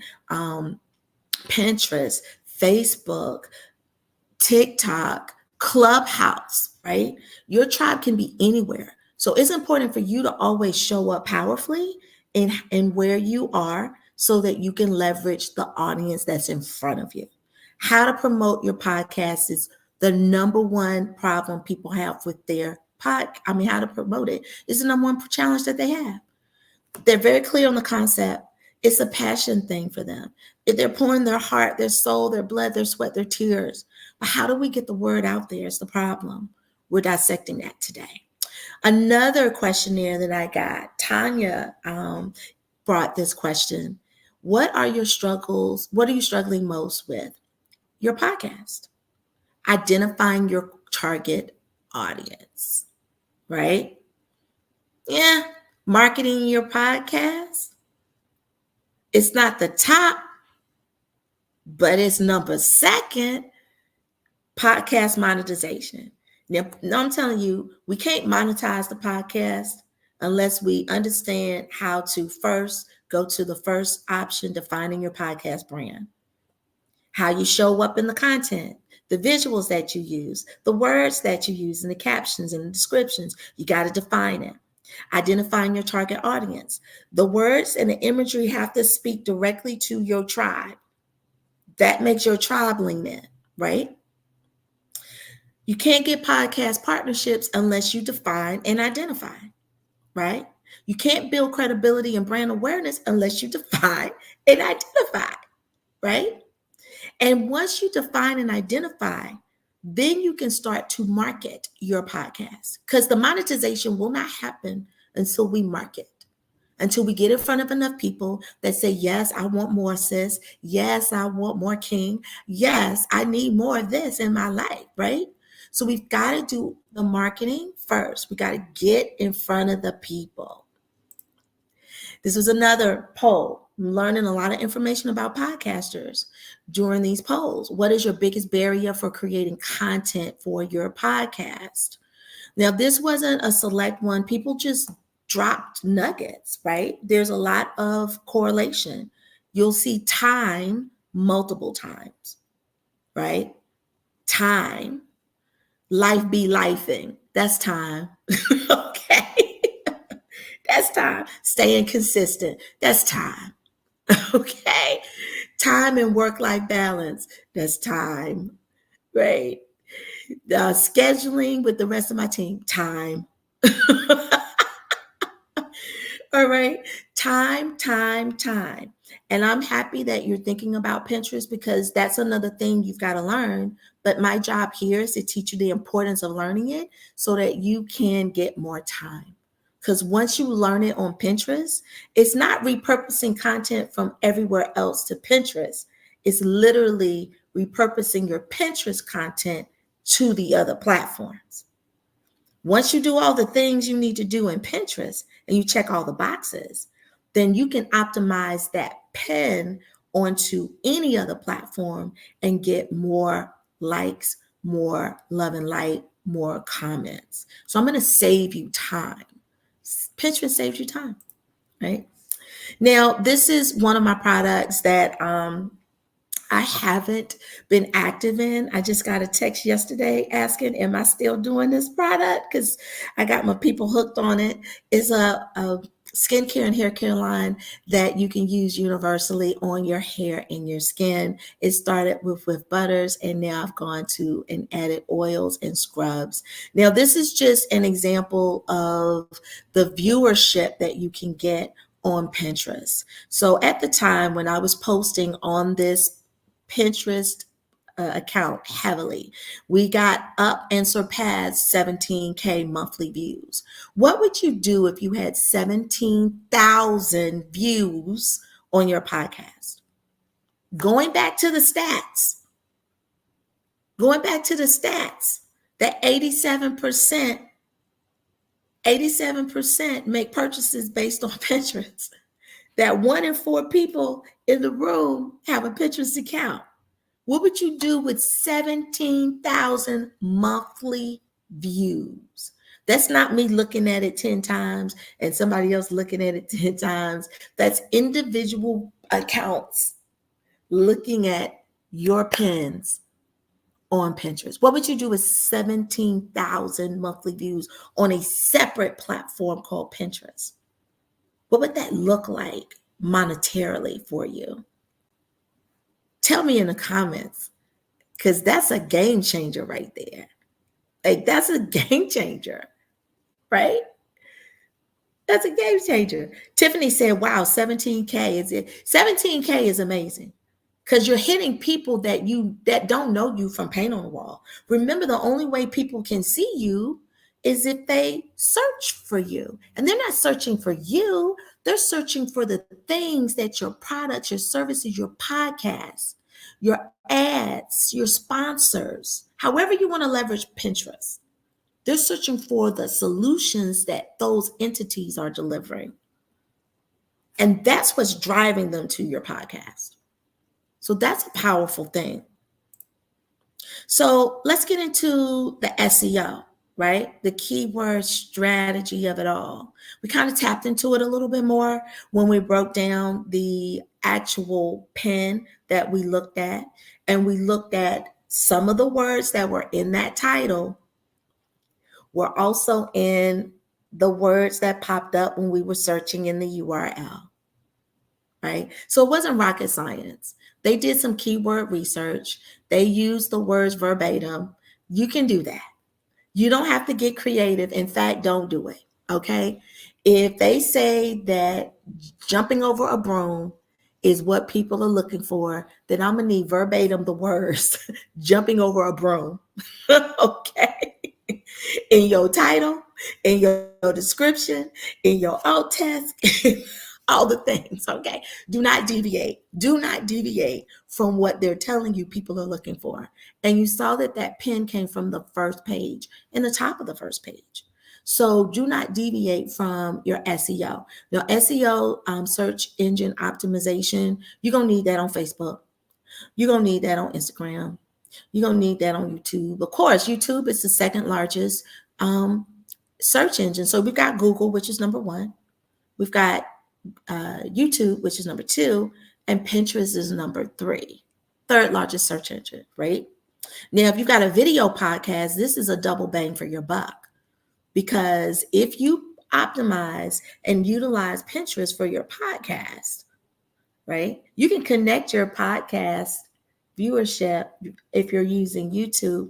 Pinterest, Facebook, TikTok, Clubhouse. right? Your tribe can be anywhere. So it's important for you to always show up powerfully in where you are so that you can leverage the audience that's in front of you. How to promote your podcast is the number one problem people have with their how to promote it is the number one challenge that they have. They're very clear on the concept. It's a passion thing for them. They're pouring their heart, their soul, their blood, their sweat, their tears. But how do we get the word out there is the problem. We're dissecting that today. Another questionnaire that I got, Tanya brought this question. What are your struggles? What are you struggling most with? Your podcast. Identifying your target audience, right? Yeah, marketing your podcast. It's not the top, but it's number second. Podcast monetization. Now, I'm telling you, we can't monetize the podcast unless we understand how to first go to the first option, defining your podcast brand, how you show up in the content, the visuals that you use, the words that you use, and the captions and the descriptions. You got to define it. Identifying your target audience. The words and the imagery have to speak directly to your tribe. That makes your tribe lean in, right? You can't get podcast partnerships unless you define and identify, right? You can't build credibility and brand awareness unless you define and identify, right? And once you define and identify, then you can start to market your podcast because the monetization will not happen until we market, until we get in front of enough people that say, yes, I want more, sis. Yes, I want more, king. Yes, I need more of this in my life, right? So we've got to do the marketing first. We got to get in front of the people. This was another poll. I'm learning a lot of information about podcasters during these polls. What is your biggest barrier for creating content for your podcast? Now, this wasn't a select one. People just dropped nuggets, right? There's a lot of correlation. You'll see time multiple times, right? Time. Life be lifing. That's time. Okay. That's time. Staying consistent. That's time. Okay. Time and work-life balance. That's time. Right. Scheduling with the rest of my team. Time. All right. Time, time, time. And I'm happy that you're thinking about Pinterest because that's another thing you've got to learn. But my job here is to teach you the importance of learning it so that you can get more time. Because once you learn it on Pinterest, it's not repurposing content from everywhere else to Pinterest. It's literally repurposing your Pinterest content to the other platforms. Once you do all the things you need to do in Pinterest and you check all the boxes, then you can optimize that pin onto any other platform and get more likes, more love and light, more comments. So I'm going to save you time. Pinterest saves you time, right? Now, this is one of my products that I haven't been active in. I just got a text yesterday asking, am I still doing this product? Because I got my people hooked on it. It's a skincare and hair care line that you can use universally on your hair and your skin. It started with butters, and now I've gone to and added oils and scrubs. Now, this is just an example of the viewership that you can get on Pinterest. So at the time when I was posting on this Pinterest account heavily, we got up and surpassed 17K monthly views. What would you do if you had 17,000 views on your podcast? Going back to the stats, that 87% make purchases based on Pinterest. That 1 in 4 people in the room have a Pinterest account. What would you do with 17,000 monthly views? That's not me looking at it 10 times and somebody else looking at it 10 times. That's individual accounts looking at your pins on Pinterest? What would you do with 17,000 monthly views on a separate platform called Pinterest? What would that look like monetarily for you? Tell me in the comments, because that's a game changer right there. Like, that's a game changer, right? That's a game changer. Tiffany said, wow, 17K is it? 17K is amazing. Because you're hitting people that don't know you from paint on the wall. Remember, the only way people can see you is if they search for you. And they're not searching for you, they're searching for the things that your products, your services, your podcasts, your ads, your sponsors, however you want to leverage Pinterest. They're searching for the solutions that those entities are delivering. And that's what's driving them to your podcast. So that's a powerful thing. So let's get into the SEO, right? The keyword strategy of it all. We kind of tapped into it a little bit more when we broke down the actual pen that we looked at. And we looked at some of the words that were in that title were also in the words that popped up when we were searching in the URL, right? So it wasn't rocket science. They did some keyword research. They used the words verbatim. You can do that. You don't have to get creative. In fact, don't do it, okay? If they say that jumping over a broom is what people are looking for, then I'm going to need verbatim the words jumping over a broom, okay? In your title, in your description, in your alt text, all the things, okay? Do not deviate. Do not deviate from what they're telling you people are looking for. And you saw that that pin came from the first page, in the top of the first page. So do not deviate from your SEO. Now, SEO, search engine optimization, you're going to need that on Facebook. You're going to need that on Instagram. You're going to need that on YouTube. Of course, YouTube is the second largest search engine. So we've got Google, which is number one. We've got YouTube, which is number two. And Pinterest is number three. Third largest search engine, right? Now, if you've got a video podcast, this is a double bang for your buck. Because if you optimize and utilize Pinterest for your podcast, right, you can connect your podcast viewership, if you're using YouTube,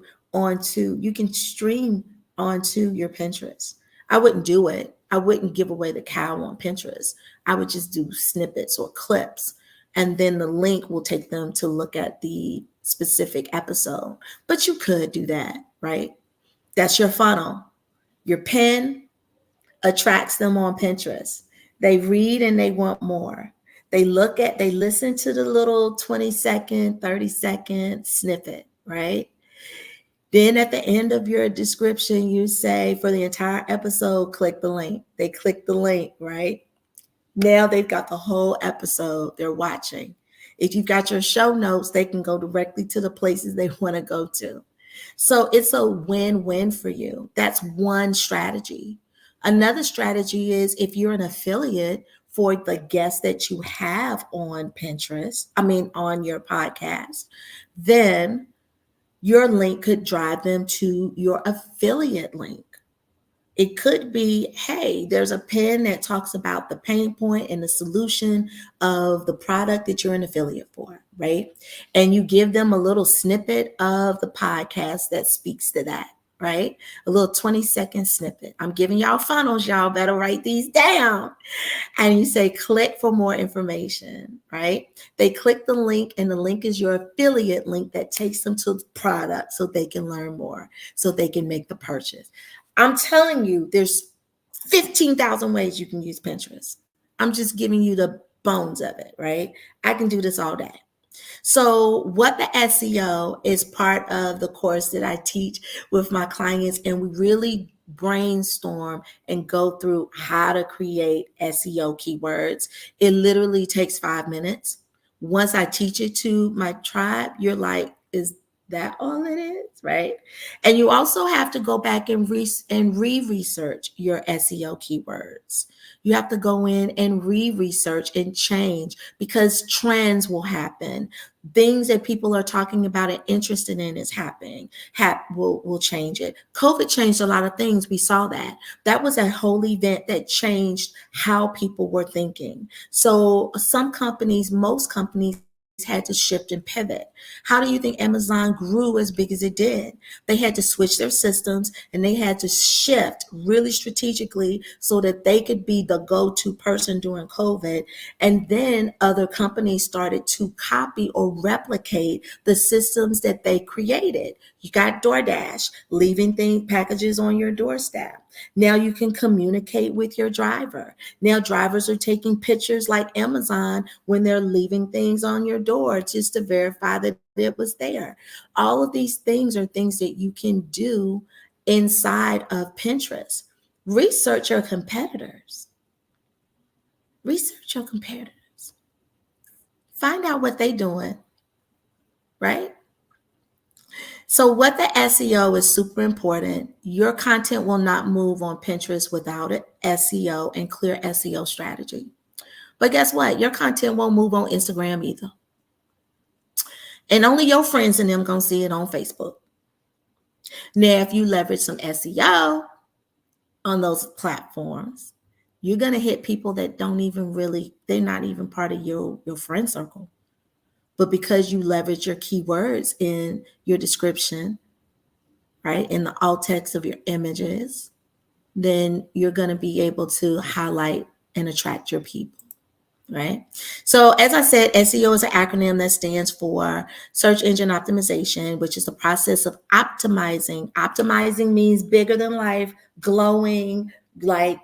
you can stream onto your Pinterest. I wouldn't do it. I wouldn't give away the cow on Pinterest. I would just do snippets or clips, and then the link will take them to look at the specific episode. But you could do that, right? That's your funnel. Your pin attracts them on Pinterest. They read and they want more. They listen to the little 20-second, 30-second snippet, right? Then at the end of your description, you say, for the entire episode, click the link. They click the link, right? Now they've got the whole episode they're watching. If you've got your show notes, they can go directly to the places they want to go to. So it's a win-win for you. That's one strategy. Another strategy is if you're an affiliate for the guests that you have on on your podcast, then your link could drive them to your affiliate link. It could be, hey, there's a pin that talks about the pain point and the solution of the product that you're an affiliate for, right? And you give them a little snippet of the podcast that speaks to that, right? A little 20-second snippet. I'm giving y'all funnels. Y'all better write these down. And you say, click for more information, right? They click the link, and the link is your affiliate link that takes them to the product so they can learn more, so they can make the purchase. I'm telling you, there's 15,000 ways you can use Pinterest. I'm just giving you the bones of it, right? I can do this all day. So what the SEO is part of the course that I teach with my clients, and we really brainstorm and go through how to create SEO keywords. It literally takes 5 minutes. Once I teach it to my tribe, you're like, That all it is, right? And you also have to go back and re-research your SEO keywords. You have to go in and re-research and change because trends will happen. Things that people are talking about and interested in is happening. Will change it. COVID changed a lot of things. We saw that. That was a whole event that changed how people were thinking. So some companies, most companies had to shift and pivot. How do you think Amazon grew as big as it did? They had to switch their systems and they had to shift really strategically so that they could be the go-to person during COVID. And then other companies started to copy or replicate the systems that they created. You got DoorDash leaving packages on your doorstep. Now you can communicate with your driver. Now drivers are taking pictures like Amazon when they're leaving things on your door just to verify that it was there. All of these things are things that you can do inside of Pinterest. Research your competitors. Research your competitors. Find out what they're doing, right? So, what the SEO is super important. Your content will not move on Pinterest without an SEO and clear SEO strategy. But guess what? Your content won't move on Instagram either. And only your friends and them gonna see it on Facebook. Now, if you leverage some SEO on those platforms, you're gonna hit people that don't even really, they're not even part of your friend circle. But because you leverage your keywords in your description, right, in the alt text of your images, then you're gonna be able to highlight and attract your people. Right. So as I said, SEO is an acronym that stands for search engine optimization, which is the process of optimizing. Optimizing means bigger than life, glowing, like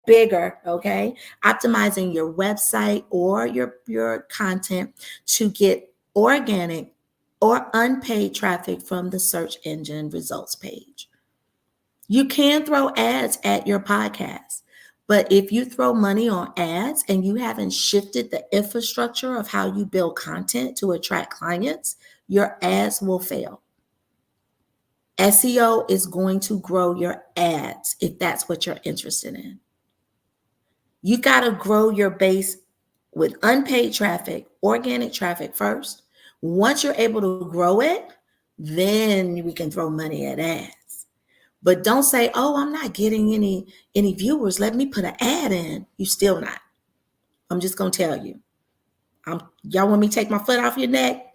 bigger. Okay. Optimizing your website or your content to get organic or unpaid traffic from the search engine results page. You can throw ads at your podcast. But if you throw money on ads and you haven't shifted the infrastructure of how you build content to attract clients, your ads will fail. SEO is going to grow your ads if that's what you're interested in. You got to grow your base with unpaid traffic, organic traffic first. Once you're able to grow it, then we can throw money at ads. But don't say, oh, I'm not getting any viewers. Let me put an ad in. You still not. I'm just going to tell you. Y'all want me to take my foot off your neck?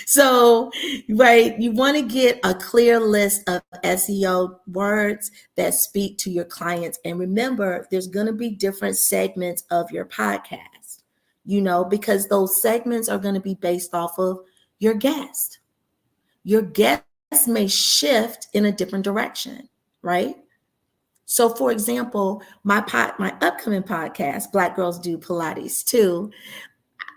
So, right, you want to get a clear list of SEO words that speak to your clients. And remember, there's going to be different segments of your podcast, because those segments are going to be based off of your guest. Your guest may shift in a different direction, right? So, for example, my upcoming podcast, Black Girls Do Pilates Too,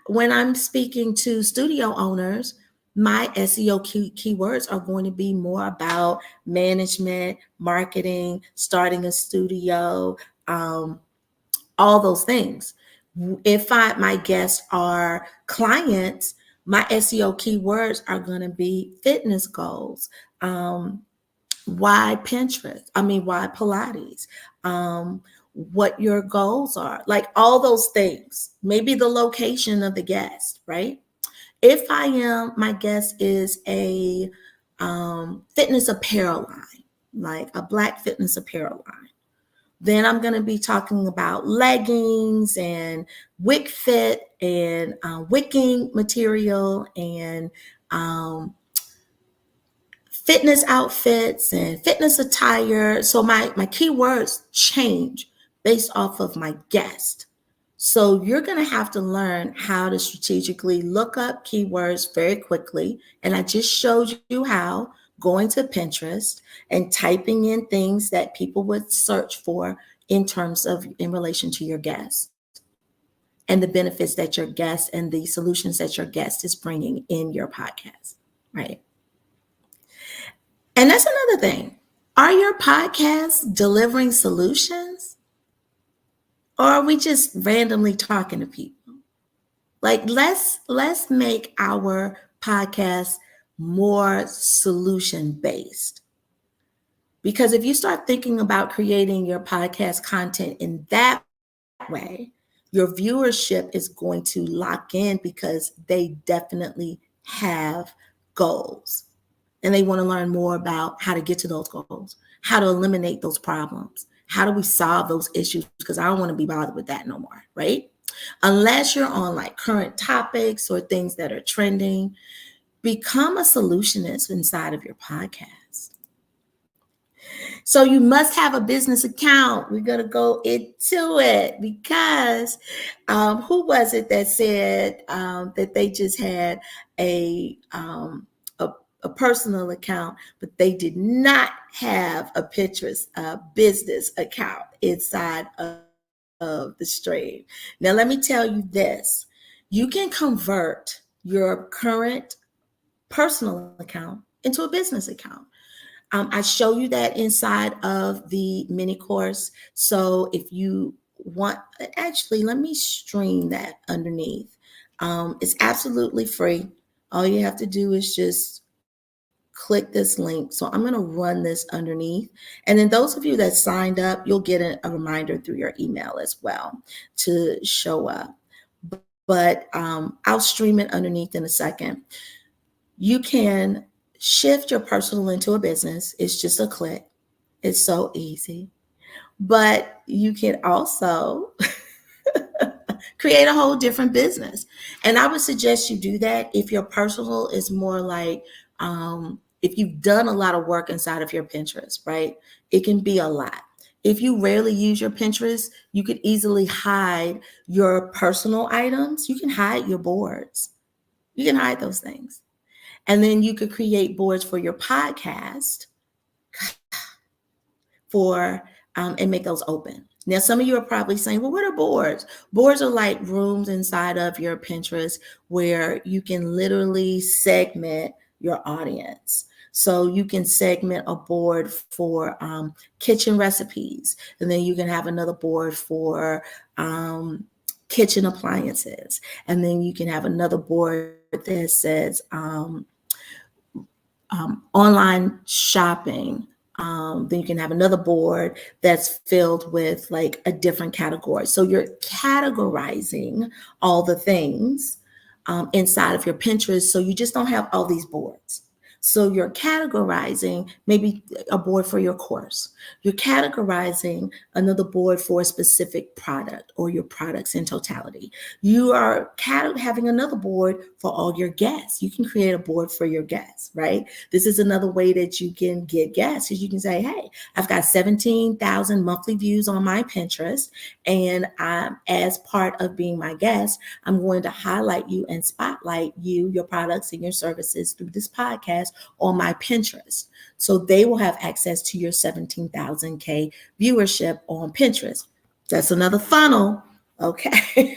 when I'm speaking to studio owners, my SEO keywords are going to be more about management, marketing, starting a studio, all those things. If my guests are clients, my SEO keywords are going to be fitness goals, why Pinterest, why Pilates, what your goals are, like all those things, maybe the location of the guest, right? If my guest is a fitness apparel line, like a Black fitness apparel line, then I'm going to be talking about leggings and wick fit and wicking material and fitness outfits and fitness attire. So my keywords change based off of my guest. So you're going to have to learn how to strategically look up keywords very quickly. And I just showed you how, going to Pinterest and typing in things that people would search for in relation to your guest and the benefits that your guest and the solutions that your guest is bringing in your podcast, right? And that's another thing. Are your podcasts delivering solutions? Or are we just randomly talking to people? Like let's make our podcast more solution based. Because if you start thinking about creating your podcast content in that way, your viewership is going to lock in because they definitely have goals and they want to learn more about how to get to those goals, how to eliminate those problems, how do we solve those issues? Because I don't want to be bothered with that no more, right? Unless you're on like current topics or things that are trending, become a solutionist inside of your podcast. So you must have a business account. We're going to go into it because who was it that said that they just had a, um, a a personal account, but they did not have a Pinterest business account inside of the stream. Now, let me tell you this. You can convert your current personal account into a business account. I show you that inside of the mini course. So if you want, actually, let me stream that underneath. It's absolutely free. All you have to do is just click this link. So I'm going to run this underneath. And then those of you that signed up, you'll get a reminder through your email as well to show up. But I'll stream it underneath in a second. You can shift your personal into a business. It's just a click. It's so easy. But you can also create a whole different business. And I would suggest you do that if your personal is more like, if you've done a lot of work inside of your Pinterest, right? It can be a lot. If you rarely use your Pinterest, you could easily hide your personal items. You can hide your boards. You can hide those things. And then you could create boards for your podcast for and make those open. Now, some of you are probably saying, well, what are boards? Boards are like rooms inside of your Pinterest where you can literally segment your audience. So you can segment a board for kitchen recipes, and then you can have another board for kitchen appliances, and then you can have another board that says online shopping. Then you can have another board that's filled with like a different category. So you're categorizing all the things inside of your Pinterest. So you just don't have all these boards. So you're categorizing maybe a board for your course. You're categorizing another board for a specific product or your products in totality. You are having another board for all your guests. You can create a board for your guests, right? This is another way that you can get guests, is you can say, hey, I've got 17,000 monthly views on my Pinterest, and as part of being my guest, I'm going to highlight you and spotlight you, your products and your services through this podcast on my Pinterest. So they will have access to your 17,000K viewership on Pinterest. That's another funnel. Okay.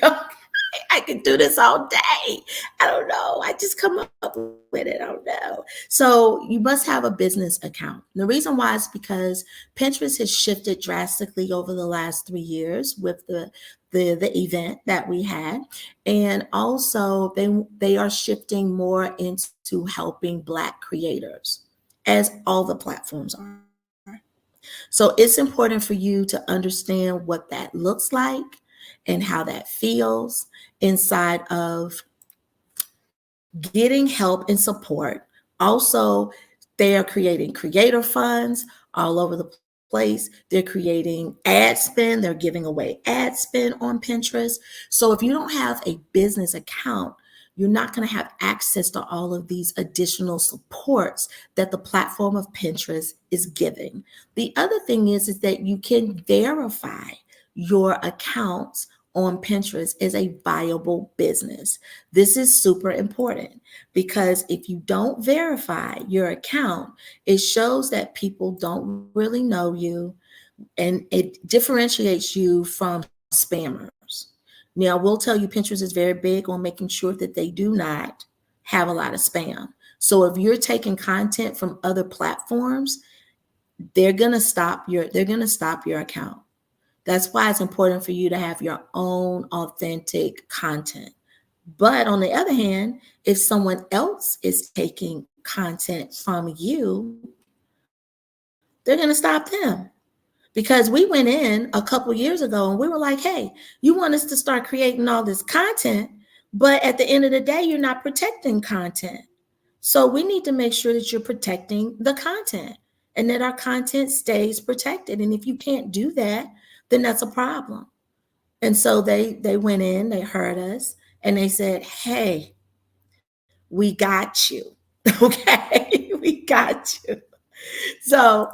I could do this all day. I don't know. I just come up with it. I don't know. So you must have a business account. And the reason why is because Pinterest has shifted drastically over the last 3 years with the event that we had. And also they are shifting more into helping Black creators, as all the platforms are. So it's important for you to understand what that looks like and how that feels inside of getting help and support. Also, they are creating creator funds all over the place. They're creating ad spend. They're giving away ad spend on Pinterest. So if you don't have a business account, you're not going to have access to all of these additional supports that the platform of Pinterest is giving. The other thing is that you can verify your accounts on Pinterest as a viable business. This is super important because if you don't verify your account, it shows that people don't really know you, and it differentiates you from spammers. Now, I will tell you, Pinterest is very big on making sure that they do not have a lot of spam. So if you're taking content from other platforms, they're going to stop your account. That's why it's important for you to have your own authentic content. But on the other hand, if someone else is taking content from you, they're going to stop them. Because we went in a couple years ago and we were like, hey, you want us to start creating all this content, but at the end of the day, you're not protecting content. So we need to make sure that you're protecting the content and that our content stays protected. And if you can't do that, then that's a problem. And so they went in, they heard us, and they said, hey, we got you. Okay, we got you. So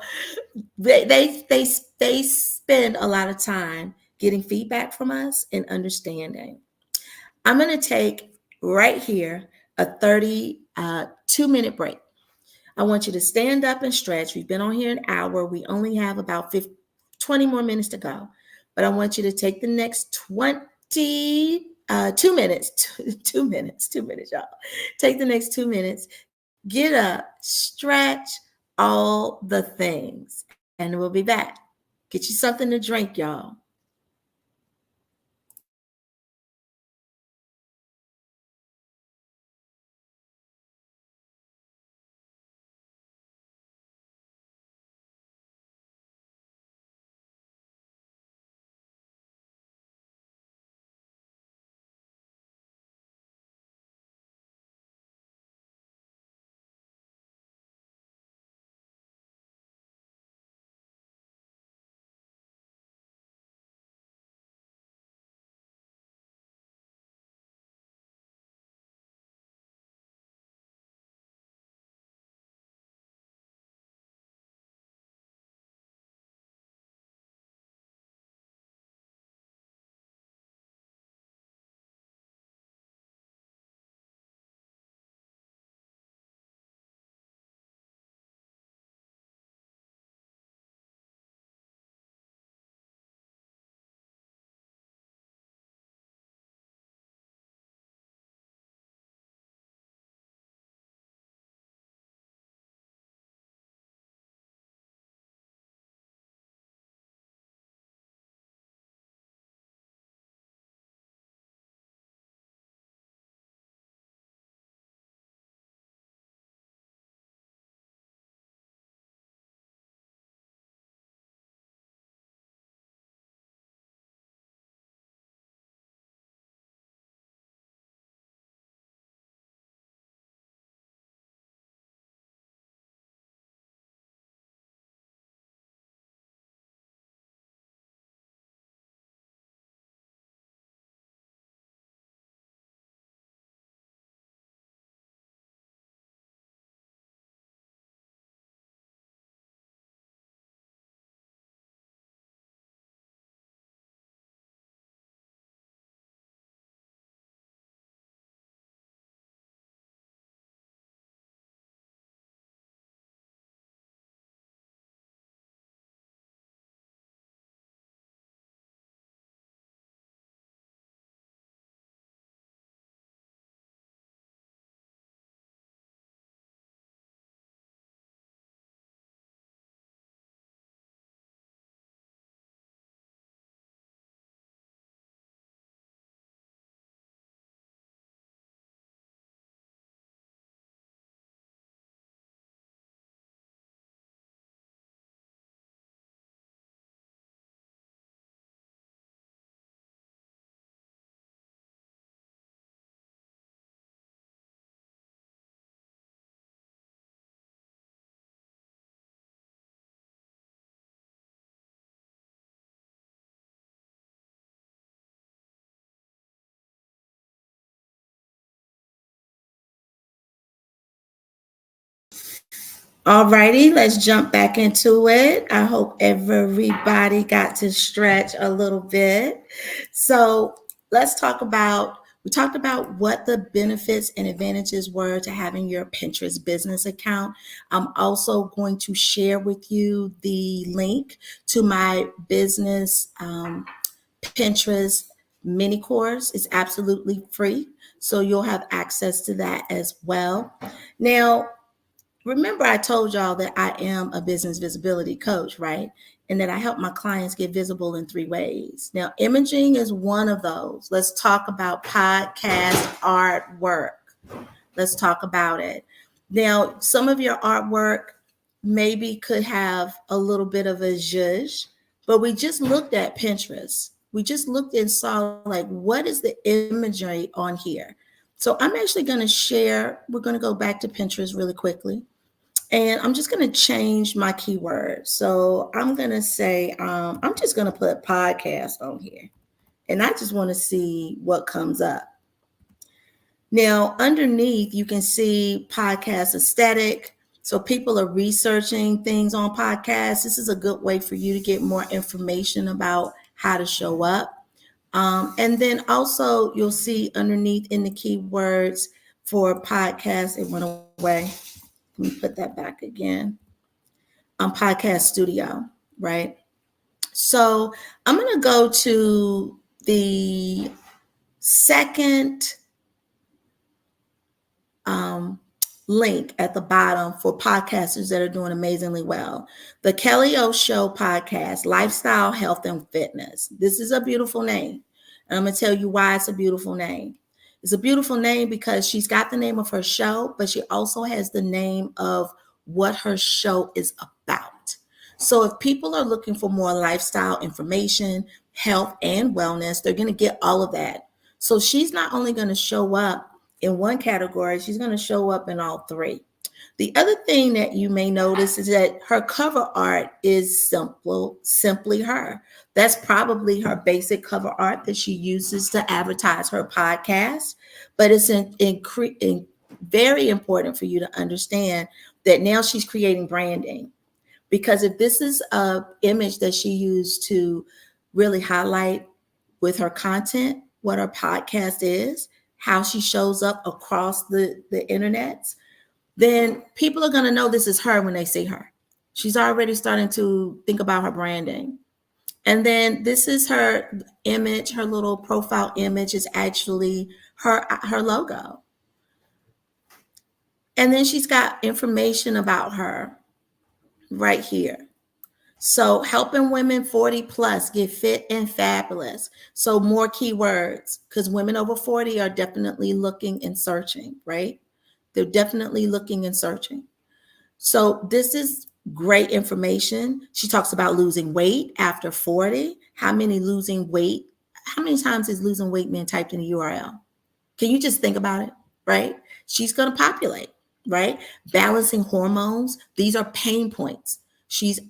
they spend a lot of time getting feedback from us and understanding. I'm going to take right here a 32-minute break. I want you to stand up and stretch. We've been on here an hour. We only have about 20 more minutes to go. But I want you to take the next 2 minutes, 2 minutes, y'all. Take the next 2 minutes, get up, stretch, all the things, and we'll be back. Get you something to drink, y'all. All righty, let's jump back into it. I hope everybody got to stretch a little bit. So let's talk about, we talked about what the benefits and advantages were to having your Pinterest business account. I'm also going to share with you the link to my business Pinterest mini course. It's absolutely free. So you'll have access to that as well. Now, remember I told y'all that I am a business visibility coach, right? and that I help my clients get visible in 3 ways. Now, imaging is one of those. Let's talk about podcast artwork. Let's talk about it. Now, some of your artwork maybe could have a little bit of a zhuzh, but we just looked at Pinterest. We just looked and saw like, what is the imagery on here? So I'm actually going to share, we're going to go back to Pinterest really quickly. And I'm just going to change my keyword. So I'm going to say, I'm just going to put podcast on here. And I just want to see what comes up. Now, underneath, you can see podcast aesthetic. So people are researching things on podcasts. This is a good way for you to get more information about how to show up. And then also you'll see underneath in the keywords for podcast, it went away. Let me put that back again. Podcast studio, right? So I'm going to go to the second link at the bottom for podcasters that are doing amazingly well. The Kelly O Show podcast, Lifestyle, Health, and Fitness. This is a beautiful name. And I'm going to tell you why it's a beautiful name. It's a beautiful name because she's got the name of her show, but she also has the name of what her show is about. So if people are looking for more lifestyle information, health, and wellness, they're going to get all of that. So she's not only going to show up in one category, she's going to show up in all 3. The other thing that you may notice is that her cover art is simply her. That's probably her basic cover art that she uses to advertise her podcast. But it's very important for you to understand that now she's creating branding. Because if this is an image that she used to really highlight with her content, what her podcast is, how she shows up across the internet, then people are going to know this is her when they see her. She's already starting to think about her branding. And then this is her image, her little profile image is actually her logo. And then she's got information about her right here. So helping women 40 plus get fit and fabulous. So more keywords, because women over 40 are definitely looking and searching, right? They're definitely looking and searching. So this is great information. She talks about losing weight after 40. How many times is losing weight being typed in the URL? Can you just think about it, right? She's going to populate, right? Balancing hormones. These are pain points. She's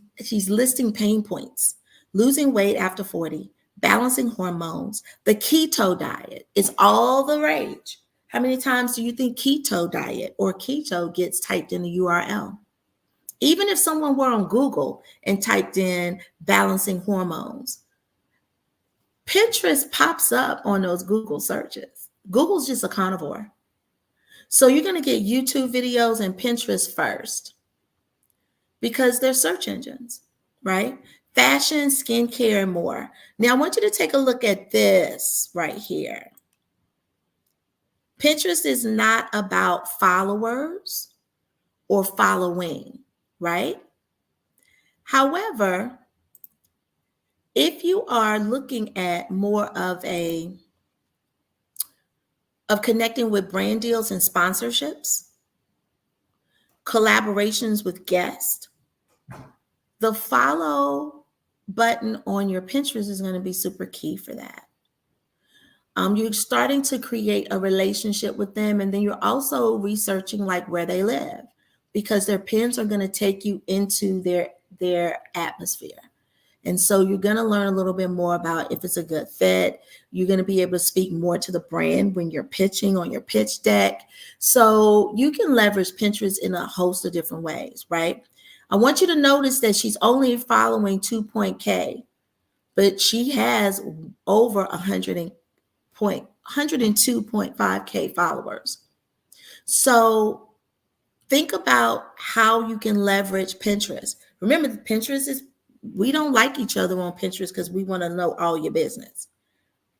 listing pain points. Losing weight after 40, balancing hormones. The keto diet is all the rage. How many times do you think keto diet or keto gets typed in the URL? Even if someone were on Google and typed in balancing hormones, Pinterest pops up on those Google searches. Google's just a carnivore. So you're going to get YouTube videos and Pinterest first, because they're search engines, right? Fashion, skincare, and more. Now, I want you to take a look at this right here. Pinterest is not about followers or following, right? However, if you are looking at more of connecting with brand deals and sponsorships, collaborations with guests, the follow button on your Pinterest is going to be super key for that. You're starting to create a relationship with them, and then you're also researching like where they live, because their pins are going to take you into their atmosphere. And so you're going to learn a little bit more about if it's a good fit. You're going to be able to speak more to the brand when you're pitching on your pitch deck. So you can leverage Pinterest in a host of different ways, right? I want you to notice that she's only following 2.K, but she has over 102.5K followers. So think about how you can leverage Pinterest. Remember, we don't like each other on Pinterest because we want to know all your business.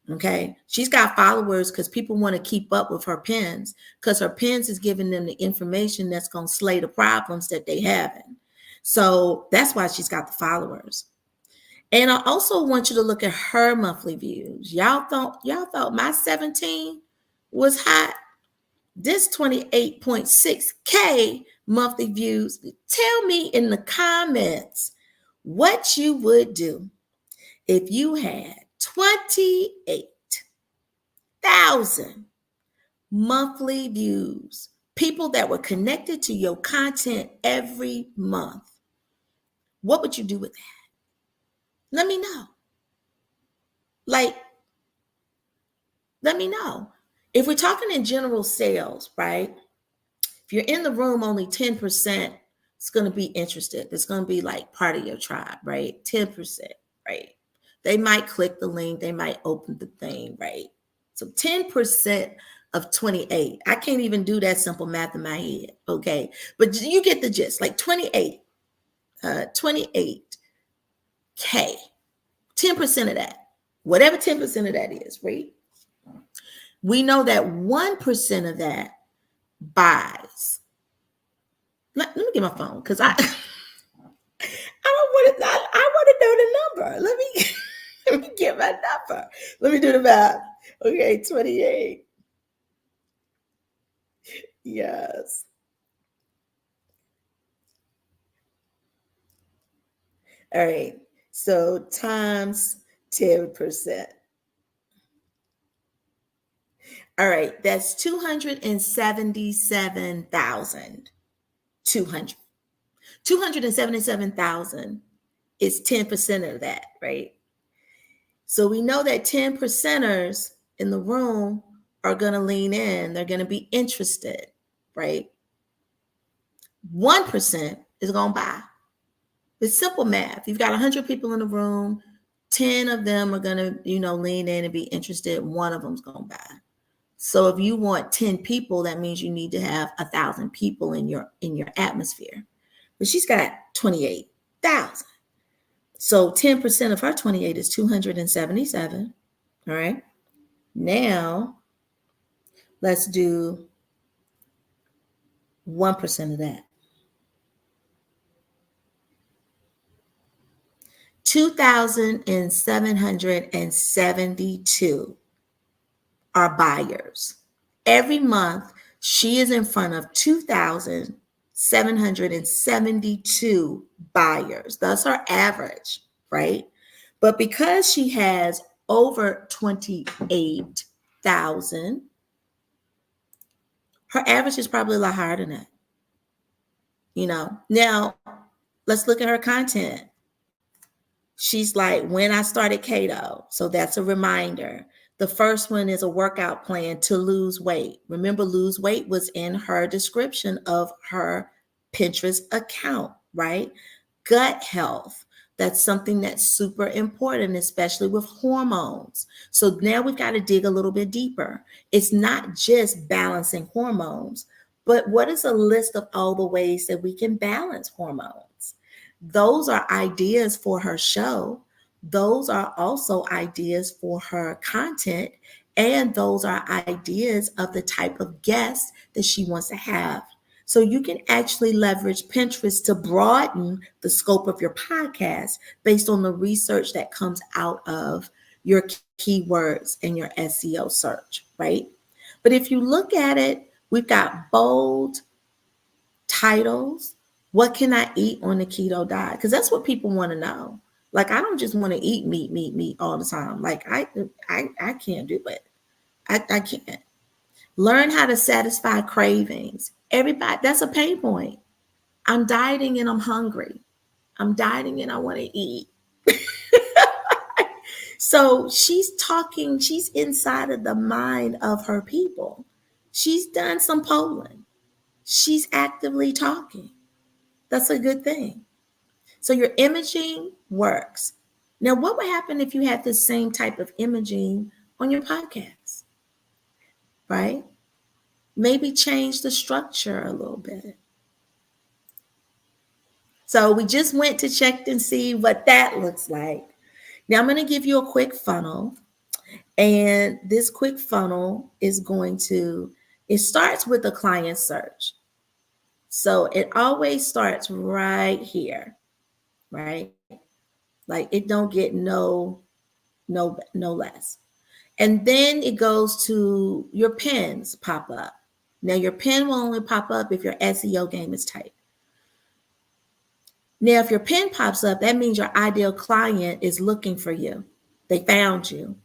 Okay. She's got followers because people want to keep up with her pins, because her pins is giving them the information that's going to slay the problems that they having. So that's why she's got the followers. And I also want you to look at her monthly views. Y'all thought my 17 was hot. This 28.6K monthly views. Tell me in the comments what you would do if you had 28,000 monthly views, people that were connected to your content every month. What would you do with that? Let me know. Like, let me know. If we're talking in general sales, right? If you're in the room, only 10% is going to be interested. It's going to be like part of your tribe, right? 10%, right? They might click the link, they might open the thing, right? So 10% of 28. I can't even do that simple math in my head, okay? But you get the gist, like 28, 28K, 10% of that, whatever 10% of that is, right? We know that 1% of that buys. Let me get my phone because I don't want to. I want to know the number. Let me get my number. Let me do the math. Okay, 28. Yes. All right. So times 10%. All right, that's 277,000. 200. 277,000 is 10% of that, right? So we know that 10 percenters in the room are going to lean in. They're going to be interested, right? 1% is going to buy. It's simple math. You've got 100 people in the room. 10 of them are going to, lean in and be interested. One of them's going to buy. So if you want 10 people, that means you need to have 1,000 people in your atmosphere. But she's got 28,000. So 10% of her 28 is 277. All right. Now let's do 1% of that. 2,772 are buyers. Every month, she is in front of 2,772 buyers. That's her average, right? But because she has over 28,000, her average is probably a lot higher than that. Now let's look at her content. She's like, when I started keto. So that's a reminder. The first one is a workout plan to lose weight. Remember, lose weight was in her description of her Pinterest account, right? Gut health. That's something that's super important, especially with hormones. So now we've got to dig a little bit deeper. It's not just balancing hormones, but what is a list of all the ways that we can balance hormones? Those are ideas for her show. Those are also ideas for her content. And those are ideas of the type of guests that she wants to have. So you can actually leverage Pinterest to broaden the scope of your podcast based on the research that comes out of your keywords and your SEO search, right? But if you look at it, we've got bold titles. What can I eat on the keto diet? Because that's what people want to know. Like, I don't just want to eat meat all the time. Like, I can't do it. I can't. Learn how to satisfy cravings. Everybody, that's a pain point. I'm dieting and I'm hungry. I'm dieting and I want to eat. So she's inside of the mind of her people. She's done some polling. She's actively talking. That's a good thing. So your imaging works. Now, what would happen if you had the same type of imaging on your podcast? Right? Maybe change the structure a little bit. So we just went to check and see what that looks like. Now I'm going to give you a quick funnel. And this quick funnel is it starts with a client search. So it always starts right here, right? Like it don't get no less. And then it goes to your pins pop up. Now your pin will only pop up if your SEO game is tight. Now, if your pin pops up, that means your ideal client is looking for you. They found you.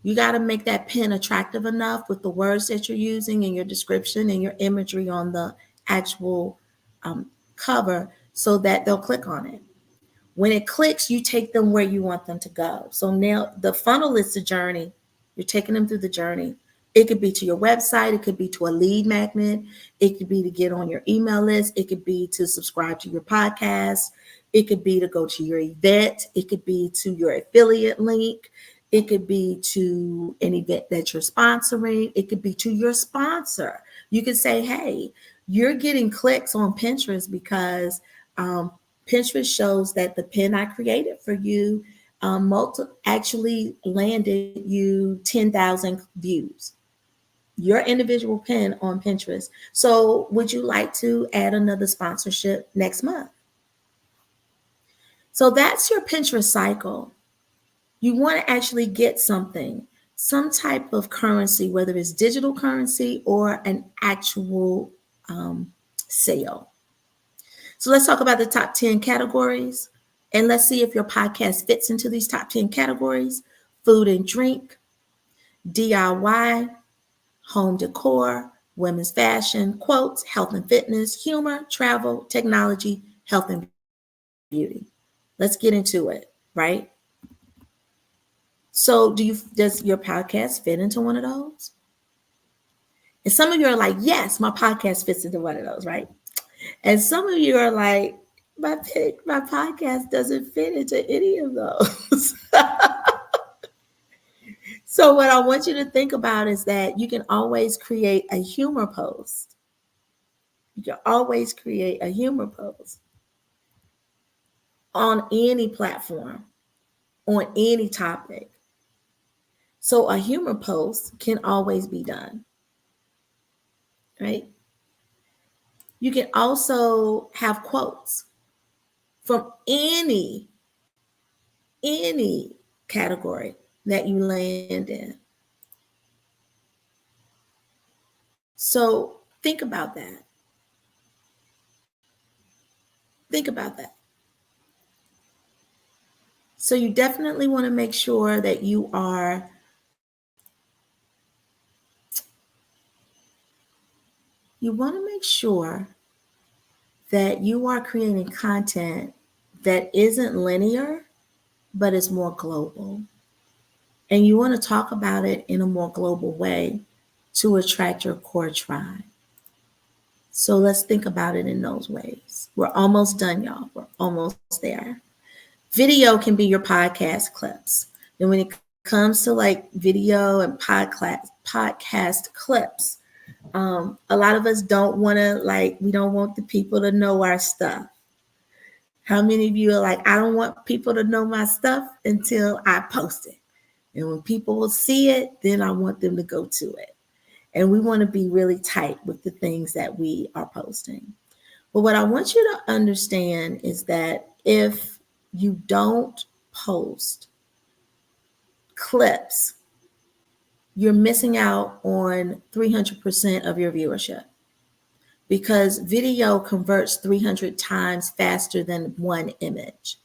You got to make that pin attractive enough with the words that you're using and your description and your imagery on the actual cover so that they'll click on it. When it clicks, you take them where you want them to go. So now the funnel is the journey. You're taking them through the journey. It could be to your website. It could be to a lead magnet. It could be to get on your email list. It could be to subscribe to your podcast. It could be to go to your event. It could be to your affiliate link. It could be to an event that you're sponsoring. It could be to your sponsor. You could say, hey, you're getting clicks on Pinterest because Pinterest shows that the pin I created for you actually landed you 10,000 views. Your individual pin on Pinterest. So would you like to add another sponsorship next month? So that's your Pinterest cycle. You want to actually get something, some type of currency, whether it's digital currency or an actual sale. So let's talk about the top 10 categories. And let's see if your podcast fits into these top 10 categories: food and drink, DIY, home decor, women's fashion, quotes, health and fitness, humor, travel, technology, health and beauty. Let's get into it, right? So does your podcast fit into one of those? And some of you are like, yes, my podcast fits into one of those, right? And some of you are like, my podcast doesn't fit into any of those. So what I want you to think about is that you can always create a humor post. You can always create a humor post on any platform, on any topic. So a humor post can always be done, right? You can also have quotes from any category that you land in. So think about that. Think about that. So you definitely want to make sure that you want to make sure that you are creating content that isn't linear, but is more global. And you want to talk about it in a more global way to attract your core tribe. So let's think about it in those ways. We're almost done, y'all. We're almost there. Video can be your podcast clips. And when it comes to like video and podcast clips, a lot of us don't want to we don't want the people to know our stuff. How many of you are like, I don't want people to know my stuff until I post it. And when people will see it, then I want them to go to it. And we want to be really tight with the things that we are posting. But what I want you to understand is that if you don't post clips, you're missing out on 300% of your viewership, because video converts 300 times faster than one image.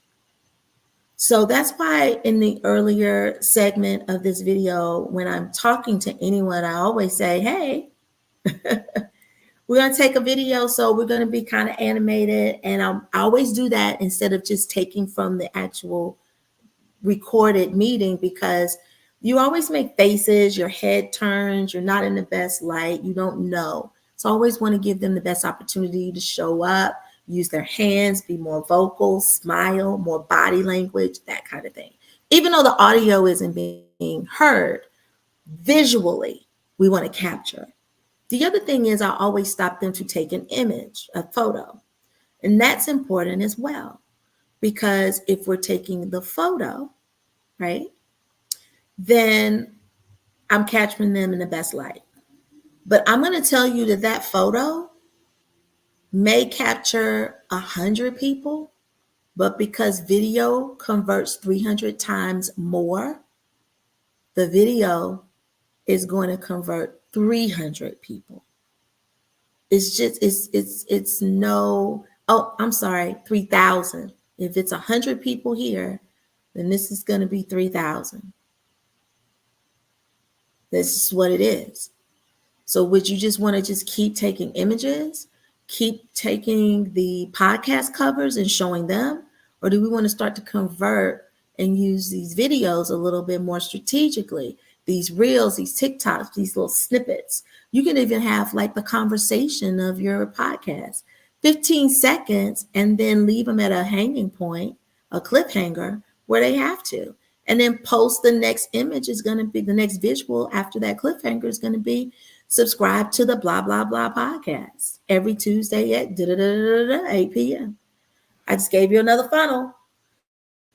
So that's why in the earlier segment of this video, when I'm talking to anyone, I always say, hey, we're going to take a video, so we're going to be kind of animated. And I always do that instead of just taking from the actual recorded meeting, because you always make faces, your head turns, you're not in the best light, you don't know. So I always want to give them the best opportunity to show up, use their hands, be more vocal, smile, more body language, that kind of thing. Even though the audio isn't being heard, visually, we want to capture. The other thing is I always stop them to take an image, a photo. And that's important as well, because if we're taking the photo, right, then I'm capturing them in the best light. But I'm going to tell you that photo may capture 100 people, But because video converts 300 times more, the video is going to convert 300 people. It's just, it's no, oh, I'm sorry, 3,000. If it's 100 people here, then this is going to be 3,000. This is what it is. So would you just want to just keep taking images, keep taking the podcast covers and showing them? Or do we want to start to convert and use these videos a little bit more strategically? These reels, these TikToks, these little snippets. You can even have like the conversation of your podcast, 15 seconds, and then leave them at a hanging point, a cliffhanger where they have to. And then post the next image is going to be the next visual after that cliffhanger is going to be subscribe to the blah, blah, blah podcast every Tuesday at 8 p.m. I just gave you another funnel.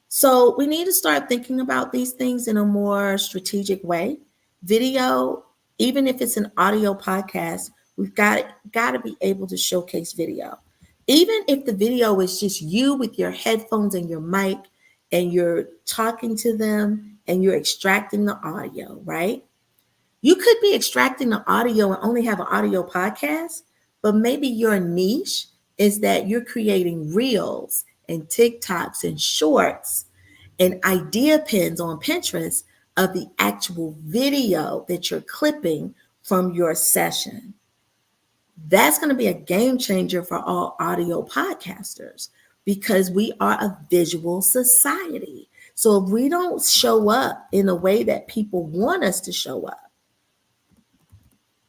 So we need to start thinking about these things in a more strategic way. Video, even if it's an audio podcast, we've got to be able to showcase video. Even if the video is just you with your headphones and your mic and you're talking to them and you're extracting the audio, right? You could be extracting the audio and only have an audio podcast, but maybe your niche is that you're creating reels and TikToks and shorts and idea pins on Pinterest of the actual video that you're clipping from your session. That's going to be a game changer for all audio podcasters because we are a visual society. So if we don't show up in a way that people want us to show up,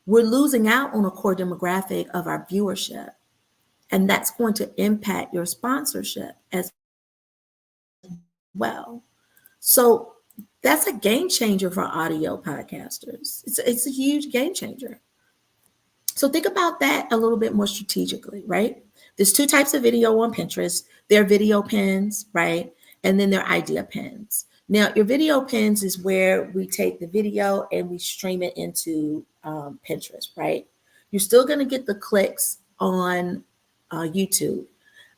we're losing out on a core demographic of our viewership. And that's going to impact your sponsorship as well. So that's a game changer for audio podcasters. It's a huge game changer. So think about that a little bit more strategically, right? There's two types of video on Pinterest. There are video pins, right? And then there are idea pins. Now, your video pins is where we take the video and we stream it into Pinterest, right? You're still going to get the clicks on YouTube.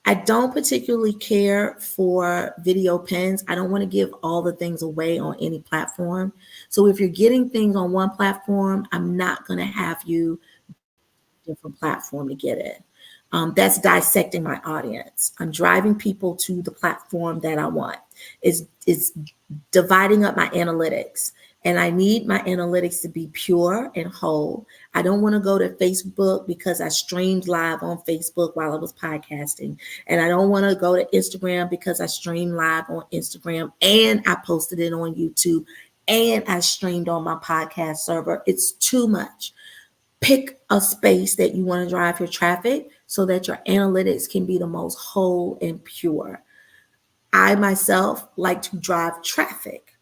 I don't particularly care for video pins. I don't want to give all the things away on any platform. So if you're getting things on one platform, I'm not going to have you different platform to get it. That's dissecting my audience. I'm driving people to the platform that I want. It's dividing up my analytics. And I need my analytics to be pure and whole. I don't want to go to Facebook because I streamed live on Facebook while I was podcasting. And I don't want to go to Instagram because I streamed live on Instagram and I posted it on YouTube and I streamed on my podcast server. It's too much. Pick a space that you want to drive your traffic so that your analytics can be the most whole and pure. I myself like to drive traffic.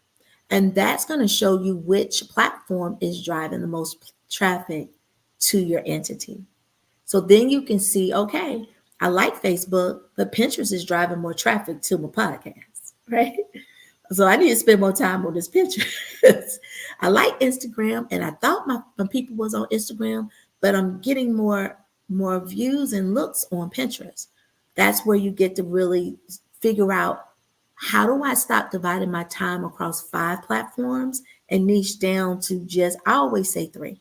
And that's going to show you which platform is driving the most traffic to your entity. So then you can see, okay, I like Facebook, but Pinterest is driving more traffic to my podcast, right? So I need to spend more time on this Pinterest. I like Instagram, and I thought my people was on Instagram, but I'm getting more views and looks on Pinterest. That's where you get to really figure out, how do I stop dividing my time across 5 platforms and niche down to just, I always say 3.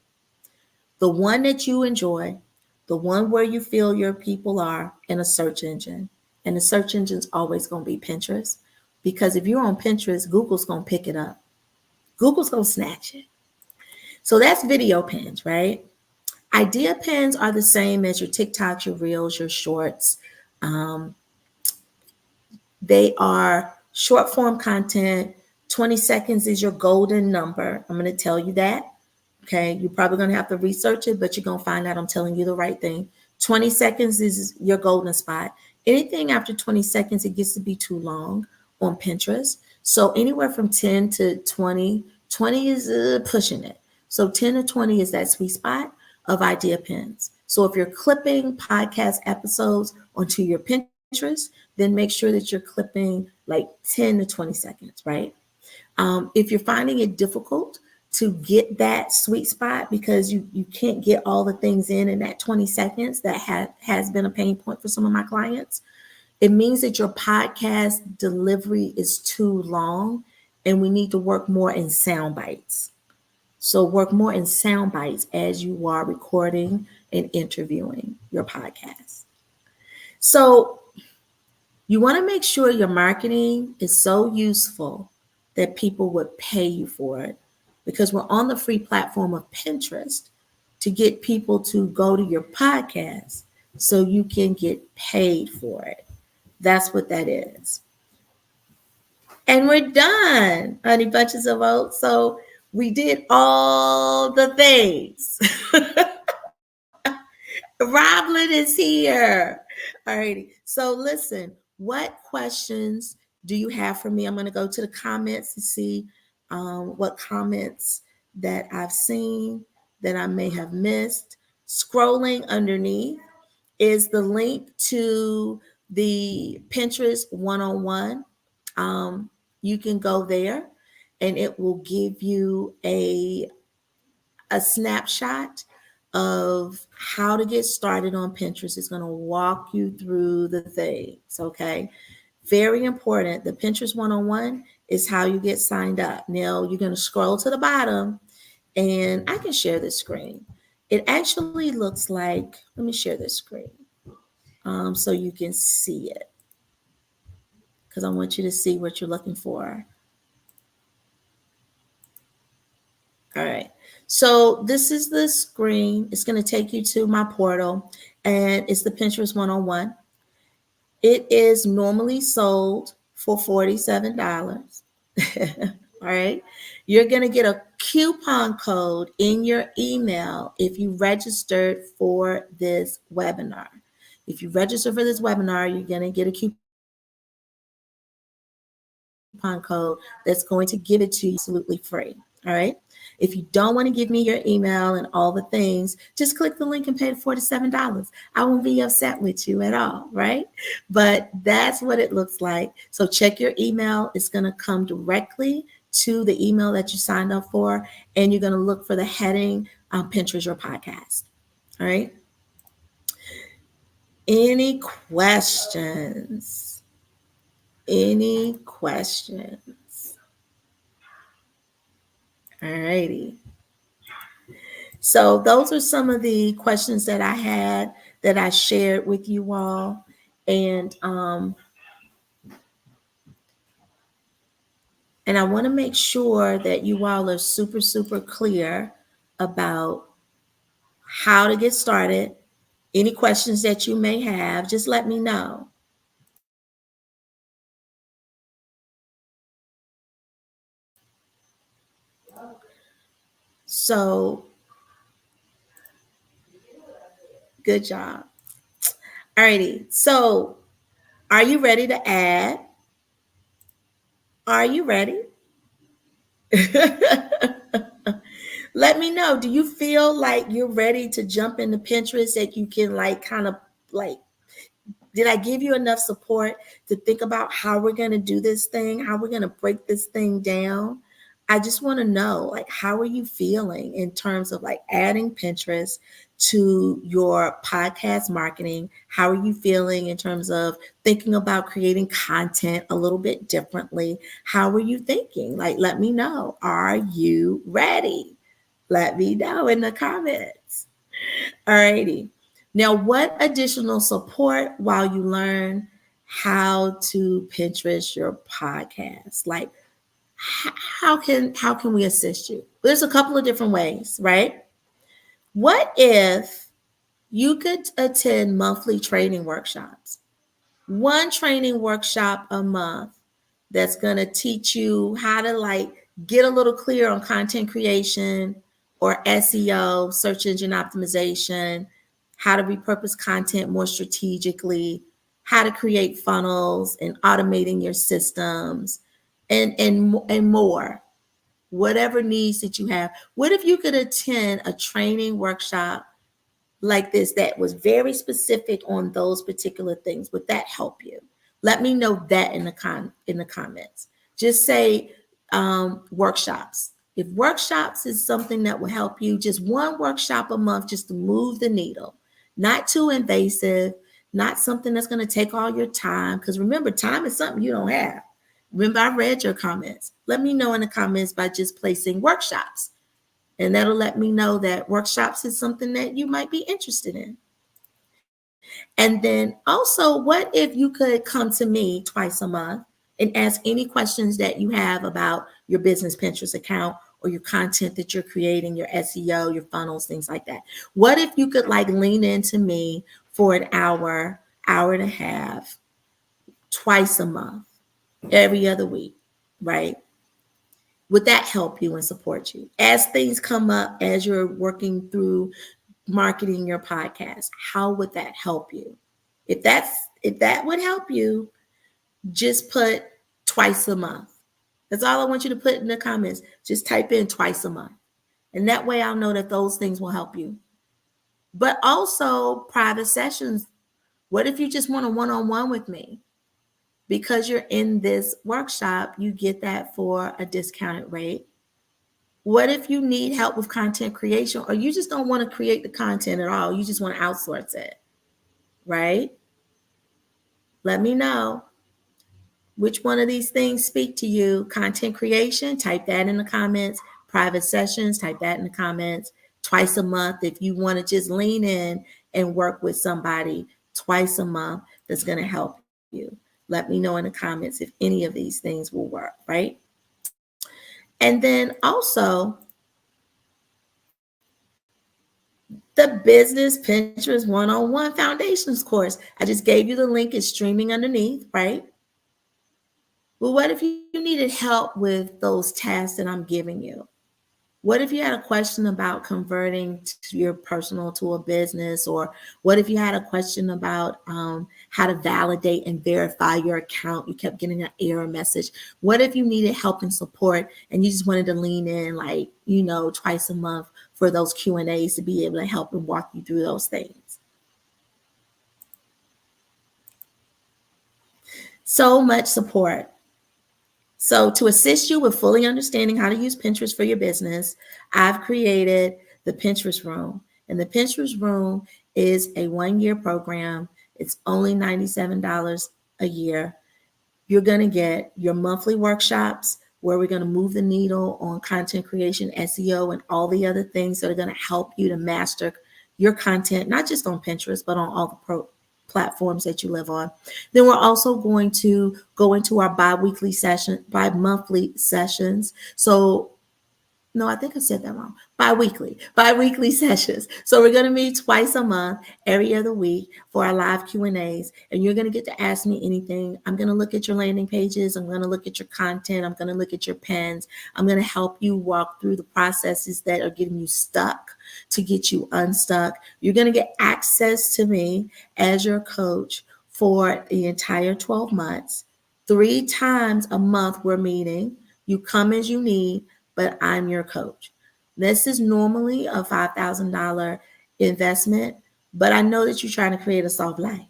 The one that you enjoy, the one where you feel your people are, and a search engine. And the search engine's always going to be Pinterest. Because if you're on Pinterest, Google's going to pick it up. Google's going to snatch it. So that's video pins, right? Idea pins are the same as your TikToks, your Reels, your Shorts. They are short form content. 20 seconds is your golden number. I'm going to tell you that. Okay. You're probably going to have to research it, but you're going to find out I'm telling you the right thing. 20 seconds is your golden spot. Anything after 20 seconds, it gets to be too long on Pinterest. So anywhere from 10 to 20, 20 is pushing it. So 10 to 20 is that sweet spot of idea pins. So if you're clipping podcast episodes onto your Pinterest, then make sure that you're clipping like 10 to 20 seconds, right? If you're finding it difficult to get that sweet spot because you can't get all the things in that 20 seconds, that has been a pain point for some of my clients, It means that your podcast delivery is too long and we need to work more in sound bites. So work more in sound bites as you are recording and interviewing your podcast. So you want to make sure your marketing is so useful that people would pay you for it, because we're on the free platform of Pinterest to get people to go to your podcast so you can get paid for it. That's what that is. And we're done, honey bunches of oats. So we did all the things. Roblin is here. All righty. So listen, what questions do you have for me? I'm going to go to the comments to see what comments that I've seen that I may have missed. Scrolling underneath is the link to the Pinterest one-on-one. You can go there and it will give you a snapshot of how to get started on Pinterest. It's going to walk you through the things, okay? Very important. The Pinterest one-on-one is how you get signed up. Now, you're going to scroll to the bottom, and I can share this screen. It actually looks like, let me share this screen so you can see it, because I want you to see what you're looking for. All right. So this is the screen. It's going to take you to my portal, and it's the Pinterest one-on-one. It is normally sold for $47. All right. You're going to get a coupon code in your email if you registered for this webinar. If you register for this webinar, you're going to get a coupon code that's going to give it to you absolutely free. All right. If you don't want to give me your email and all the things, just click the link and pay the $47. I won't be upset with you at all, right? But that's what it looks like. So check your email. It's going to come directly to the email that you signed up for, and you're going to look for the heading Pinterest Your Podcast. All right. Any questions? Any questions? All righty. So those are some of the questions that I had that I shared with you all. And I want to make sure that you all are super, super clear about how to get started. Any questions that you may have, just let me know. So, good job. Alrighty. So, are you ready to add? Are you ready? Let me know. Do you feel like you're ready to jump into Pinterest, that you can did I give you enough support to think about how we're going to do this thing, how we're going to break this thing down? I just want to know, how are you feeling in terms of adding Pinterest to your podcast marketing? How are you feeling in terms of thinking about creating content a little bit differently? How are you thinking? Let me know. Are you ready? Let me know in the comments. All righty. Now, what additional support while you learn how to Pinterest your podcast? How can we assist you? There's a couple of different ways, right? What if you could attend monthly training workshops? One training workshop a month that's going to teach you how to get a little clear on content creation or SEO, search engine optimization, how to repurpose content more strategically, how to create funnels and automating your systems, and more. Whatever needs that you have. What if you could attend a training workshop like this that was very specific on those particular things? Would that help you? Let me know that in the comments. Just say workshops. If workshops is something that will help you, just one workshop a month just to move the needle. Not too invasive, not something that's going to take all your time. Because remember, time is something you don't have. Remember, I read your comments. Let me know in the comments by just placing workshops. And that'll let me know that workshops is something that you might be interested in. And then also, what if you could come to me twice a month and ask any questions that you have about your business Pinterest account or your content that you're creating, your SEO, your funnels, things like that? What if you could like lean into me for an hour, hour and a half, twice a month, every other week, right? Would that help you and support you as things come up as you're working through marketing your podcast? How would that help you? If that would help you, just put twice a month. That's all I want you to put in the comments. Just type in twice a month. And that way I'll know that those things will help you. But also private sessions. What if you just want a one-on-one with me? Because you're in this workshop, you get that for a discounted rate. What if you need help with content creation, or you just don't want to create the content at all? You just want to outsource it, right? Let me know which one of these things speak to you. Content creation, type that in the comments. Private sessions, type that in the comments. Twice a month, if you want to just lean in and work with somebody twice a month, that's going to help you. Let me know in the comments if any of these things will work, right? And then also, the Business Pinterest One-on-One Foundations course. I just gave you the link. It's streaming underneath, right? Well, what if you needed help with those tasks that I'm giving you? What if you had a question about converting to your personal to a business? Or what if you had a question about how to validate and verify your account? You kept getting an error message. What if you needed help and support and you just wanted to lean in, like, twice a month for those Q&As to be able to help and walk you through those things? So much support. So to assist you with fully understanding how to use Pinterest for your business, I've created the Pinterest Room. And the Pinterest Room is a one-year program. It's only $97 a year. You're going to get your monthly workshops where we're going to move the needle on content creation, SEO, and all the other things that are going to help you to master your content, not just on Pinterest, but on all the platforms that you live on. Then we're also going to go into our bi-monthly sessions. So no, I think I said that wrong. Bi-weekly sessions. So we're going to meet twice a month, every other week for our live Q&As. And you're going to get to ask me anything. I'm going to look at your landing pages. I'm going to look at your content. I'm going to look at your pins. I'm going to help you walk through the processes that are getting you stuck to get you unstuck. You're going to get access to me as your coach for the entire 12 months. 3 times a month we're meeting. You come as you need, but I'm your coach. This is normally a $5,000 investment, but I know that you're trying to create a soft life.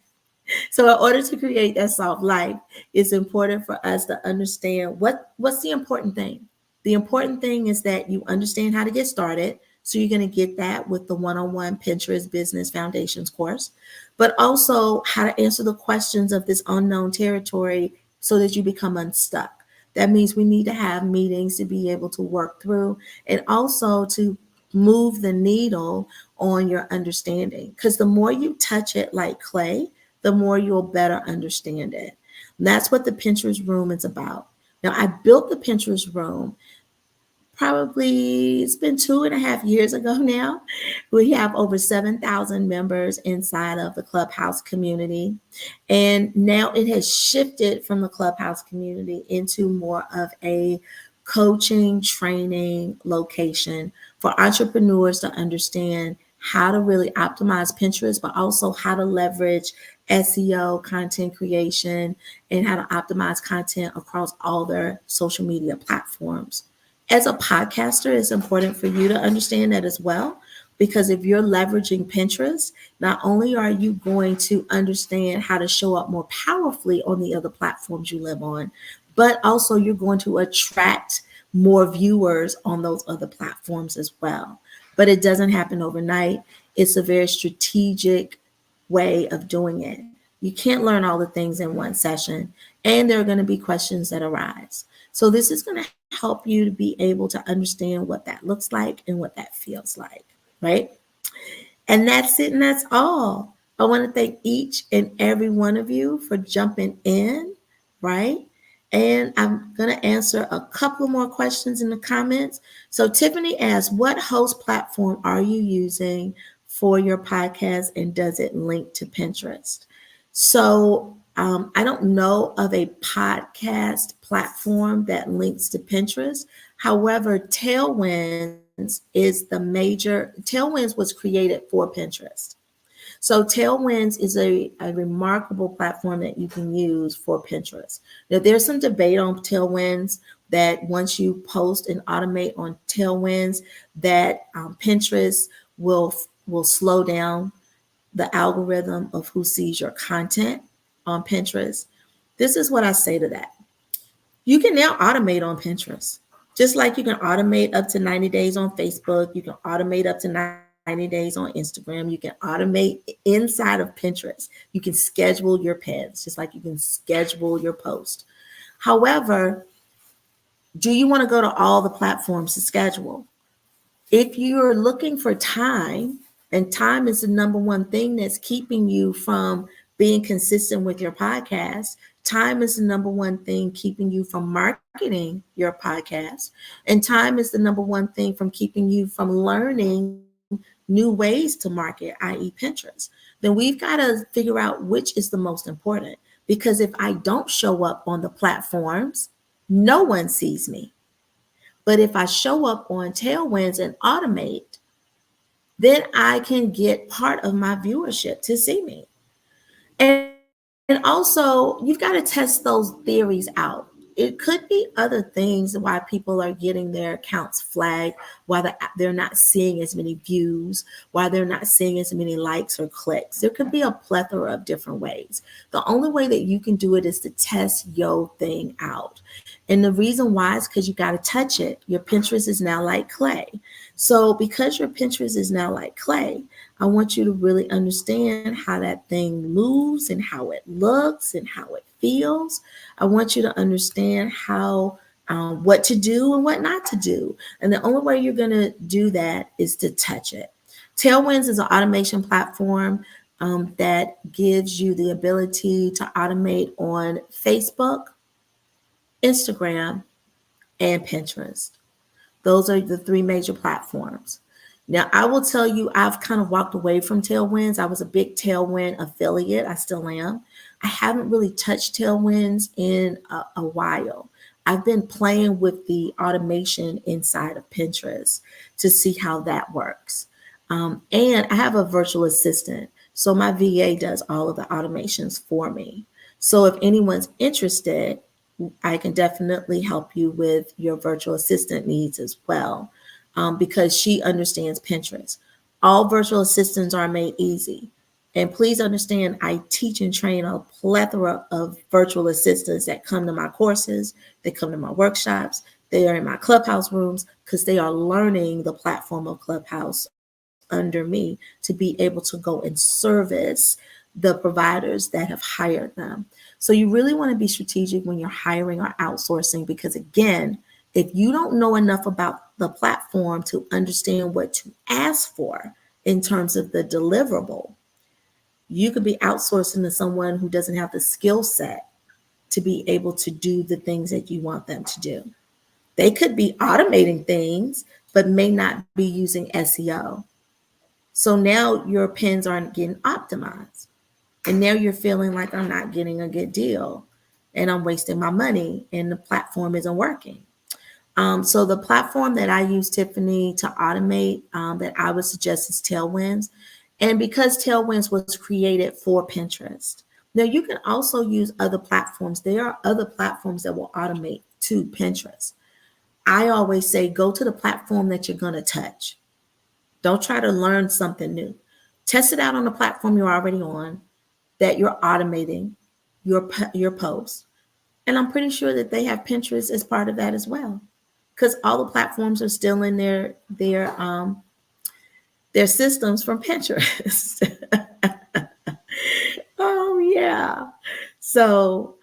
So in order to create that soft life, it's important for us to understand what's the important thing. The important thing is that you understand how to get started. So you're going to get that with the one-on-one Pinterest Business Foundations course, but also how to answer the questions of this unknown territory so that you become unstuck. That means we need to have meetings to be able to work through and also to move the needle on your understanding. Because the more you touch it like clay, the more you'll better understand it. And that's what the Pinterest Room is about. Now, I built the Pinterest Room probably, it's been 2.5 years ago now. We have over 7,000 members inside of the Clubhouse community. And now it has shifted from the Clubhouse community into more of a coaching, training location for entrepreneurs to understand how to really optimize Pinterest, but also how to leverage SEO, content creation, and how to optimize content across all their social media platforms. As a podcaster, it's important for you to understand that as well, because if you're leveraging Pinterest, not only are you going to understand how to show up more powerfully on the other platforms you live on, but also you're going to attract more viewers on those other platforms as well. But it doesn't happen overnight. It's a very strategic way of doing it. You can't learn all the things in one session, and there are going to be questions that arise. So this is going to help you to be able to understand what that looks like and what that feels like, right? And that's it, and that's all. I want to thank each and every one of you for jumping in, right? And I'm going to answer a couple more questions in the comments. So, Tiffany asks, what host platform are you using for your podcast, and does it link to Pinterest? So, I don't know of a podcast platform that links to Pinterest. However, Tailwinds was created for Pinterest. So Tailwinds is a remarkable platform that you can use for Pinterest. Now there's some debate on Tailwinds that once you post and automate on Tailwinds, that Pinterest will slow down the algorithm of who sees your content on Pinterest. This is what I say to that. You can now automate on Pinterest. Just like you can automate up to 90 days on Facebook, you can automate up to 90 days on Instagram, you can automate inside of Pinterest. You can schedule your pins, just like you can schedule your post. However, do you want to go to all the platforms to schedule? If you're looking for time, and time is the number one thing that's keeping you from being consistent with your podcast, time is the number one thing keeping you from marketing your podcast, and time is the number one thing from keeping you from learning new ways to market, i.e., Pinterest. Then we've got to figure out which is the most important. Because if I don't show up on the platforms, no one sees me. But if I show up on Tailwinds and automate, then I can get part of my viewership to see me. And also, you've got to test those theories out. It could be other things why people are getting their accounts flagged, why they're not seeing as many views, why they're not seeing as many likes or clicks. There could be a plethora of different ways. The only way that you can do it is to test your thing out. And the reason why is because you got to touch it. Your Pinterest is now like clay. So because your Pinterest is now like clay, I want you to really understand how that thing moves and how it looks and how it feels. I want you to understand how what to do and what not to do. And the only way you're going to do that is to touch it. Tailwinds is an automation platform that gives you the ability to automate on Facebook, Instagram, and Pinterest. Those are the three major platforms. Now, I will tell you, I've kind of walked away from Tailwinds. I was a big Tailwind affiliate. I still am. I haven't really touched Tailwinds in a while. I've been playing with the automation inside of Pinterest to see how that works. And I have a virtual assistant. So my VA does all of the automations for me. So if anyone's interested, I can definitely help you with your virtual assistant needs as well, because she understands Pinterest. All virtual assistants are made easy. And please understand, I teach and train a plethora of virtual assistants that come to my courses, they come to my workshops, they are in my Clubhouse rooms because they are learning the platform of Clubhouse under me to be able to go and service the providers that have hired them. So you really want to be strategic when you're hiring or outsourcing, because again, if you don't know enough about the platform to understand what to ask for in terms of the deliverable, you could be outsourcing to someone who doesn't have the skill set to be able to do the things that you want them to do. They could be automating things, but may not be using SEO. So now your pins aren't getting optimized. And now you're feeling like I'm not getting a good deal and I'm wasting my money and the platform isn't working. So the platform that I use, Tiffany, to automate that I would suggest is Tailwinds. And because Tailwinds was created for Pinterest. Now you can also use other platforms. There are other platforms that will automate to Pinterest. I always say go to the platform that you're going to touch. Don't try to learn something new. Test it out on the platform you're already on, that you're automating your posts. And I'm pretty sure that they have Pinterest as part of that as well, because all the platforms are still in their systems from Pinterest. Oh yeah, Yeah. So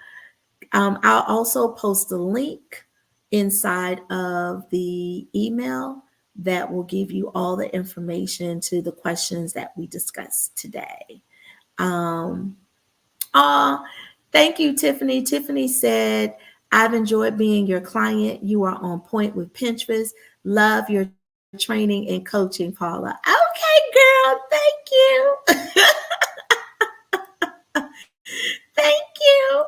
I'll also post a link inside of the email that will give you all the information to the questions that we discussed today. Um, Aw, thank you, Tiffany. Tiffany said, I've enjoyed being your client. You are on point with Pinterest. Love your training and coaching, Paula. Okay, girl. Thank you. Thank you.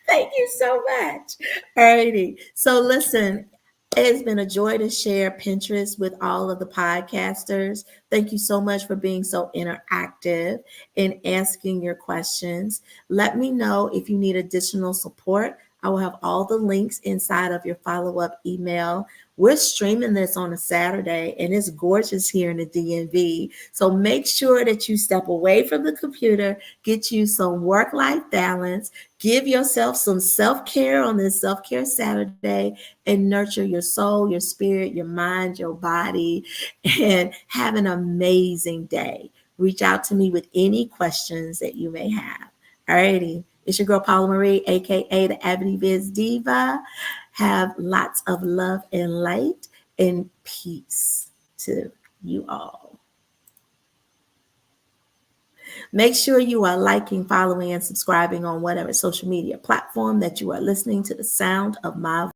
Thank you so much. Alrighty. So listen, it's been a joy to share Pinterest with all of the podcasters. Thank you so much for being so interactive and asking your questions. Let me know if you need additional support. I will have all the links inside of your follow-up email. We're streaming this on a Saturday and it's gorgeous here in the DMV. So make sure that you step away from the computer, get you some work-life balance, give yourself some self-care on this self-care Saturday, and nurture your soul, your spirit, your mind, your body, and have an amazing day. Reach out to me with any questions that you may have. Alrighty. It's your girl Paula Marie, aka the Ebony Biz Diva. Have lots of love and light and peace to you all. Make sure you are liking, following, and subscribing on whatever social media platform that you are listening to the sound of my